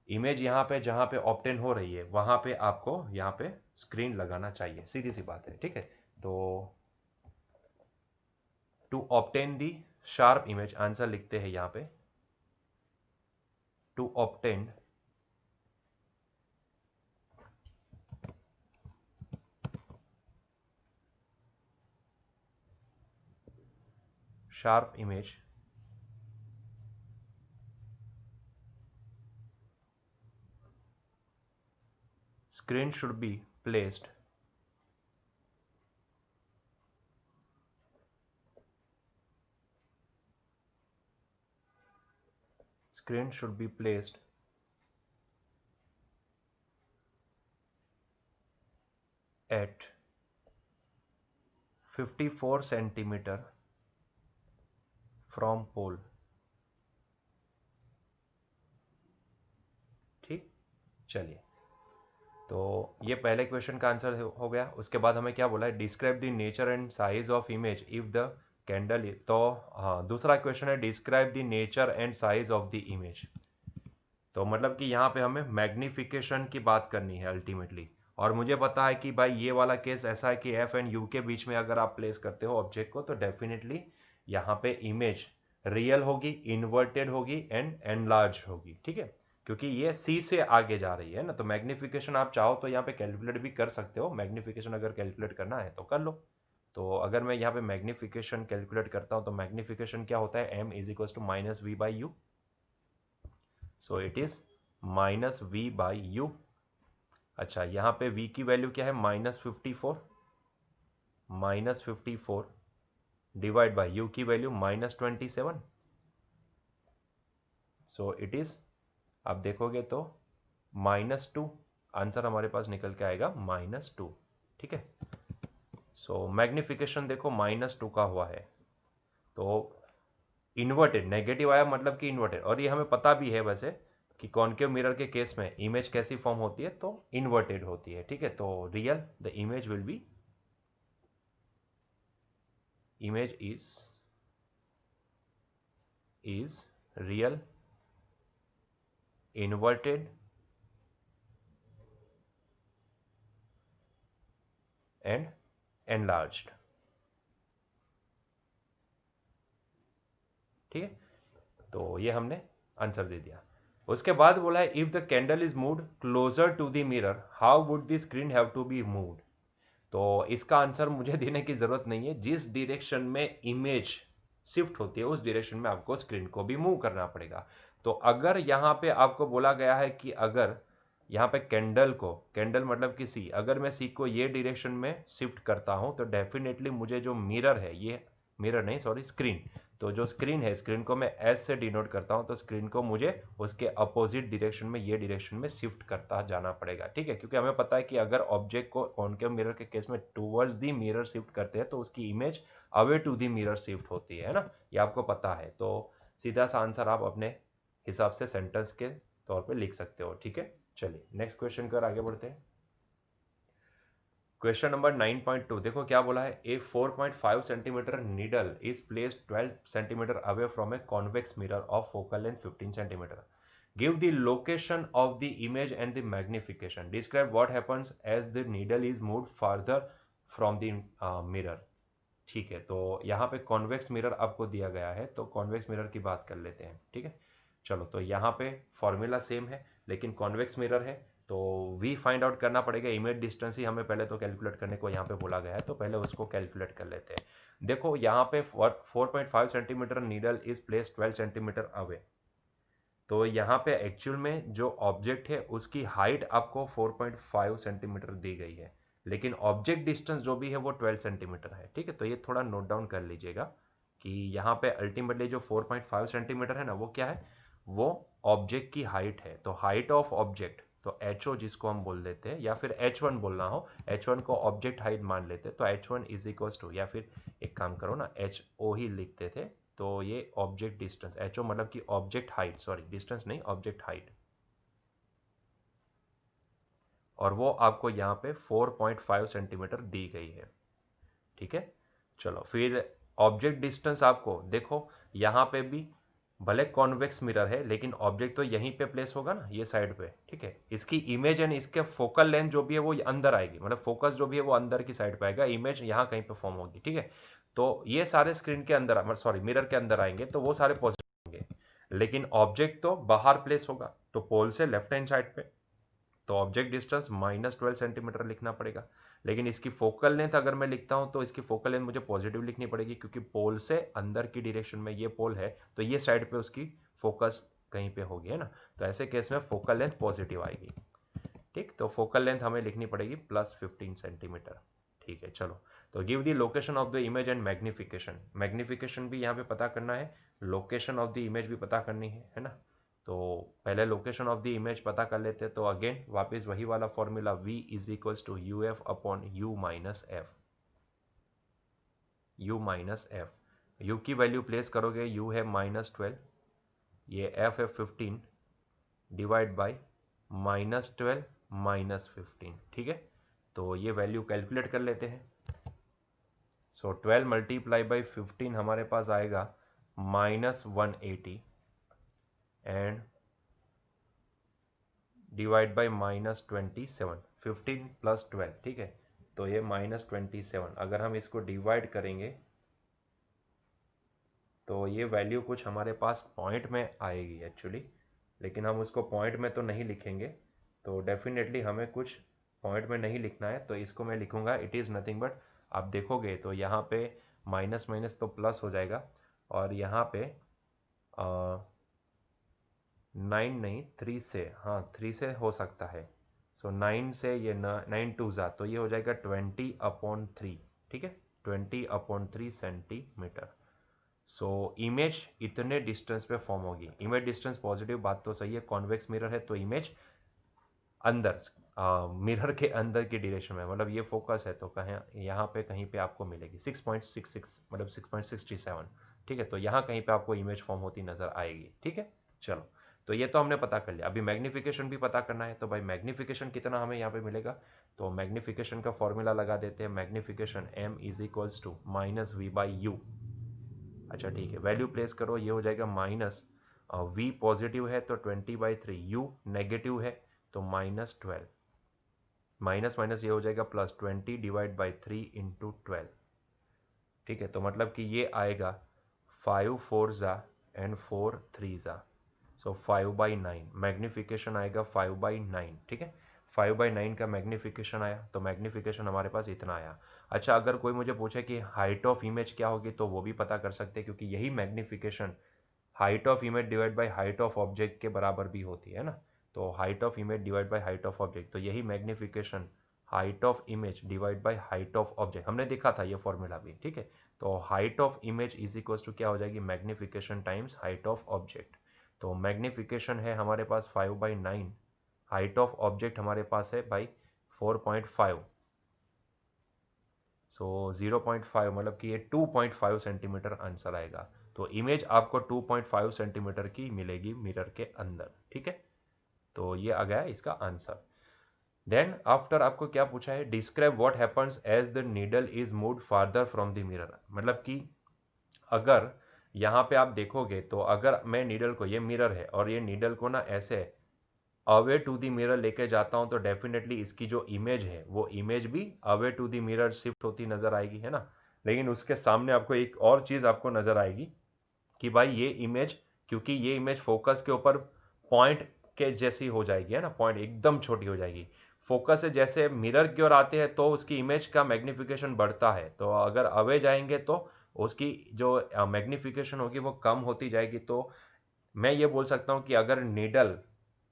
इमेज यहाँ पे जहाँ पे ऑब्टेन हो रही है वहाँ पे आपको यहाँ पे स्क्रीन लगाना चाहिए, सीधी सी बात है। ठीक है, तो to obtain the sharp image, answer लिखते हैं यहाँ पे, to obtain sharp image, screen should be placed screen should be placed at 54 centimetre from pole. ठीक, चलिए, तो ये पहले क्वेश्चन का आंसर हो गया। उसके बाद हमें क्या बोला है, describe the nature and size of image if the candle, तो हाँ दूसरा क्वेश्चन है describe the nature and size of the image. तो मतलब कि यहाँ पे हमें मैग्निफिकेशन की बात करनी है अल्टीमेटली, और मुझे पता है कि भाई ये वाला केस ऐसा है कि एफ एंड यू के बीच में अगर आप प्लेस करते हो ऑब्जेक्ट को तो डेफिनेटली यहाँ पे इमेज रियल होगी, इन्वर्टेड होगी एंड एनलार्ज होगी। ठीक है, क्योंकि ये सी से आगे जा रही है ना, तो मैग्निफिकेशन आप चाहो तो यहाँ पे कैलकुलेट भी कर सकते हो, मैग्निफिकेशन अगर कैलकुलेट करना है तो कर लो। तो अगर मैं यहाँ पे मैग्निफिकेशन कैलकुलेट करता हूँ तो मैग्निफिकेशन क्या होता है, m is equal to -v/u, so it is -v/u। अच्छा, यहाँ पे v की वैल्यू क्या है, -54 डिवाइड बाय u की वैल्यू -27, सो इट इज, आप देखोगे तो -2, आंसर हमारे पास निकल के आएगा -2। ठीक है, सो मैग्निफिकेशन देखो -2 का हुआ है, तो इन्वर्टेड नेगेटिव आया मतलब कि इन्वर्टेड, और ये हमें पता भी है वैसे कि कॉनकेव मिरर के केस में इमेज कैसी फॉर्म होती है, तो इन्वर्टेड होती है। ठीक है, तो real the image will be, image is real, inverted and enlarged. ठीक है, तो ये हमने आंसर दे दिया। उसके बाद बोला है if the candle is moved closer to the mirror how would the screen have to be moved. तो इसका आंसर मुझे देने की जरूरत नहीं है, जिस डायरेक्शन में इमेज शिफ्ट होती है उस डायरेक्शन में आपको स्क्रीन को भी मूव करना पड़ेगा। तो अगर यहाँ पे आपको बोला गया है कि अगर यहाँ पे कैंडल को, कैंडल मतलब कि सी, अगर मैं सी को ये डायरेक्शन में शिफ्ट करता हूँ तो डेफिनेटली मुझे जो मिरर है, ये मिरर नहीं सॉरी स्क्रीन, तो जो स्क्रीन है, स्क्रीन को मैं एस से डिनोट करता हूं, तो स्क्रीन को मुझे उसके अपोजिट डायरेक्शन में, ये डायरेक्शन में शिफ्ट करता जाना पड़ेगा। ठीक है, क्योंकि हमें पता है कि अगर ऑब्जेक्ट को कॉनकेव मिरर के केस में टूवर्ड्स दी मिरर शिफ्ट करते हैं तो उसकी image away to the mirror shift होती है ना, ये आपको पता है। तो सीधा सा आंसर आप अपने हिसाब से सेंटेंस के तौर पर लिख सकते हो। ठीक है, चलिए नेक्स्ट क्वेश्चन कर आगे बढ़ते हैं। क्वेश्चन नंबर 9.2 देखो क्या बोला है, a 4.5 centimetre needle is placed 12 centimetre away from a convex mirror of focal length 15 centimetre. Give the location of the image and the magnification. Describe what happens as the needle is moved further from the mirror. ठीक है, तो यहाँ पे convex mirror आपको दिया गया है, तो कॉन्वेक्स मिरर की बात कर लेते हैं। ठीक है, चलो, तो यहाँ पे फॉर्मूला सेम है लेकिन कॉन्वेक्स मिरर है, तो वी फाइंड आउट करना पड़ेगा। इमेज डिस्टेंस ही हमें पहले तो कैलकुलेट करने को यहाँ पे बोला गया है, तो पहले उसको कैलकुलेट कर लेते हैं। देखो यहाँ पे 4.5 centimetre needle is place 12 centimetre away, तो यहाँ पे एक्चुअल में जो ऑब्जेक्ट है उसकी हाइट आपको 4.5 सेंटीमीटर दी गई है, लेकिन ऑब्जेक्ट डिस्टेंस जो भी है वो 12 सेंटीमीटर है। ठीक है, तो ये थोड़ा नोट डाउन कर लीजिएगा कि यहाँ पे अल्टीमेटली जो 4.5 सेंटीमीटर है ना, वो क्या है, वो ऑब्जेक्ट की हाइट है। तो हाइट ऑफ ऑब्जेक्ट, तो एच ओ जिसको हम बोल देते हैं, या फिर H1 बोलना हो, H1 को ऑब्जेक्ट हाइट मान लेते हैं, तो H1 इज इक्वल टू, या फिर एक काम करो ना, HO ही लिखते थे, तो ये ऑब्जेक्ट डिस्टेंस, HO मतलब कि ऑब्जेक्ट हाइट, सॉरी डिस्टेंस नहीं, ऑब्जेक्ट हाइट, और वो आपको यहाँ पे 4.5 सेंटीमीटर दी गई है। ठीक है, चलो फिर ऑब्जेक्ट डिस्टेंस आपको देखो, यहाँ पे भी भले कॉन्वेक्स मिरर है लेकिन ऑब्जेक्ट तो यहीं पे प्लेस होगा ना, ये साइड पे। ठीक है, इसकी इमेज एंड इसके फोकल लेंथ जो भी है वो अंदर आएगी, मतलब फोकस जो भी है वो अंदर की साइड पे आएगा, इमेज यहाँ कहीं पे फॉर्म होगी। ठीक है, तो ये सारे स्क्रीन के अंदर, सॉरी मिरर के अंदर आएंगे, तो वो सारे पॉजिटिव होंगे, लेकिन ऑब्जेक्ट तो बाहर प्लेस होगा, तो पोल से लेफ्ट हैंड साइड पे, तो ऑब्जेक्ट डिस्टेंस -12 सेंटीमीटर लिखना पड़ेगा। लेकिन इसकी फोकल लेंथ अगर मैं लिखता हूं तो इसकी फोकल लेंथ मुझे पॉजिटिव लिखनी पड़ेगी, क्योंकि पोल से अंदर की डायरेक्शन में ये पोल है, तो ये साइड पे उसकी फोकस कहीं पे होगी, है ना, तो ऐसे केस में फोकल लेंथ पॉजिटिव आएगी। ठीक, तो फोकल लेंथ हमें लिखनी पड़ेगी +15 सेंटीमीटर। ठीक है, चलो, तो give the location of the image and magnification. Magnification भी यहाँ पे पता करना है, लोकेशन ऑफ द इमेज भी पता करनी है ना। तो पहले लोकेशन ऑफ द इमेज पता कर लेते हैं, तो अगेन वापस वही वाला formula, v is equals to u f upon u minus f. U minus f, u की वैल्यू प्लेस करोगे, यू है -12, ये एफ है 15, डिवाइड बाई -12 -15। ठीक है, तो ये वैल्यू कैलकुलेट कर लेते हैं। सो 12 मल्टीप्लाई बाई 15 हमारे पास आएगा -180 एंड डिवाइड बाई -27, 15 + 12। ठीक है, तो ये -27, अगर हम इसको डिवाइड करेंगे तो ये वैल्यू कुछ हमारे पास पॉइंट में आएगी एक्चुअली, लेकिन हम उसको पॉइंट में तो नहीं लिखेंगे, तो डेफिनेटली हमें कुछ पॉइंट में नहीं लिखना है, तो इसको मैं लिखूंगा इट इज़ नथिंग बट, आप देखोगे तो यहाँ पे माइनस माइनस तो प्लस हो जाएगा, और यहाँ पे 9 नहीं 3 से, हाँ 3 से हो सकता है, सो 9 से ये 9 2 ज़ा, तो ये हो जाएगा 20/3। ठीक है, 20/3 सेंटीमीटर। सो इमेज इतने डिस्टेंस पे फॉर्म होगी। इमेज डिस्टेंस पॉजिटिव, बात तो सही है, कॉन्वेक्स मिरर है तो इमेज अंदर, मिरर के अंदर की डायरेक्शन में, मतलब ये फोकस है तो कहीं यहाँ पे कहीं पे आपको मिलेगी 6.66, मतलब 6.67। ठीक है, तो यहाँ कहीं पे आपको इमेज फॉर्म होती नजर आएगी। ठीक है, चलो, तो ये तो हमने पता कर लिया। अभी मैग्निफिकेशन भी पता करना है, तो भाई मैग्निफिकेशन कितना हमें यहाँ पे मिलेगा, तो मैग्निफिकेशन का फॉर्मूला लगा देते हैं। Magnification m is equals to -v/u। अच्छा ठीक है, वैल्यू प्लेस करो, ये हो जाएगा माइनस, v पॉजिटिव है तो 20/3, u नेगेटिव है तो -12, माइनस माइनस ये हो जाएगा +20 डिवाइड बाई 3 इंटू 12। ठीक है, तो मतलब कि ये आएगा 5 4 ज़ा एंड 4 3 सो 5/9 मैग्निफिकेशन आएगा 5/9, ठीक है। 5/9 का मैग्निफिकेशन आया, तो मैग्निफिकेशन हमारे पास इतना आया। अच्छा, अगर कोई मुझे पूछे कि हाइट ऑफ इमेज क्या होगी, तो वो भी पता कर सकते हैं, क्योंकि यही magnification height of image divide by height of object के बराबर भी होती है ना। तो height of image divide by height of object, तो यही magnification height of image divide by height of object, हमने देखा था ये फॉर्मूला भी, ठीक है। तो height of image is equal to क्या हो जाएगी, magnification times height of object. तो मैग्निफिकेशन है हमारे पास 5/9, हाइट ऑफ ऑब्जेक्ट हमारे पास है बाई 4.5, सो 0.5 मतलब कि ये 2.5 सेंटीमीटर आंसर आएगा। तो इमेज आपको 2.5 सेंटीमीटर की मिलेगी मिरर के अंदर, ठीक है। तो ये आ गया इसका आंसर। देन आफ्टर आपको क्या पूछा है, describe what happens as the needle is moved farther from the mirror. मतलब कि अगर यहाँ पे आप देखोगे, तो अगर मैं नीडल को, ये मिरर है और ये नीडल को ना ऐसे अवे टू द मिरर लेके जाता हूं, तो डेफिनेटली इसकी जो इमेज है वो इमेज भी away to the mirror shift होती नजर आएगी, है ना। लेकिन उसके सामने आपको एक और चीज आपको नजर आएगी कि भाई ये इमेज, क्योंकि ये इमेज फोकस के ऊपर पॉइंट के जैसी हो जाएगी, है ना, पॉइंट एकदम छोटी हो जाएगी। फोकस से जैसे मिरर की ओर आते हैं तो उसकी इमेज का मैग्निफिकेशन बढ़ता है, तो अगर अवे जाएंगे तो उसकी जो मैग्निफिकेशन होगी वो कम होती जाएगी। तो मैं ये बोल सकता हूँ कि अगर नीडल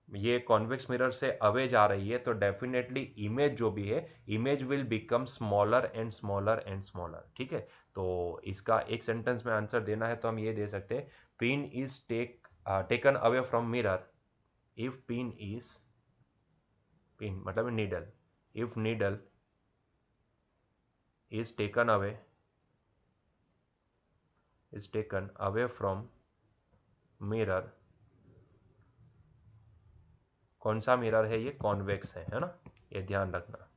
ये कॉन्वेक्स मिरर से अवे जा रही है, तो डेफिनेटली इमेज जो भी है, image will become smaller and smaller and smaller, ठीक है। तो इसका एक सेंटेंस में आंसर देना है तो हम ये दे सकते हैं, pin is taken away from mirror if pin is, pin मतलब needle, if needle is taken away from mirror. कौन सा मिरर है ये, कॉन्वेक्स है ना, ये ध्यान रखना,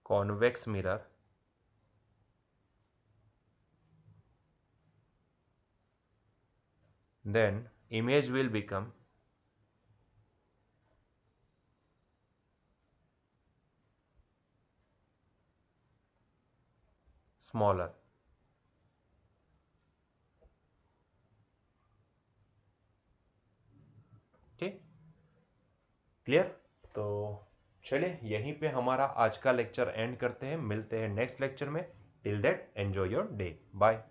convex mirror, then image will become smaller, ठीक, क्लियर। तो चलिए यहीं पे हमारा आज का लेक्चर एंड करते हैं, मिलते हैं नेक्स्ट लेक्चर में। Till that enjoy your day, bye.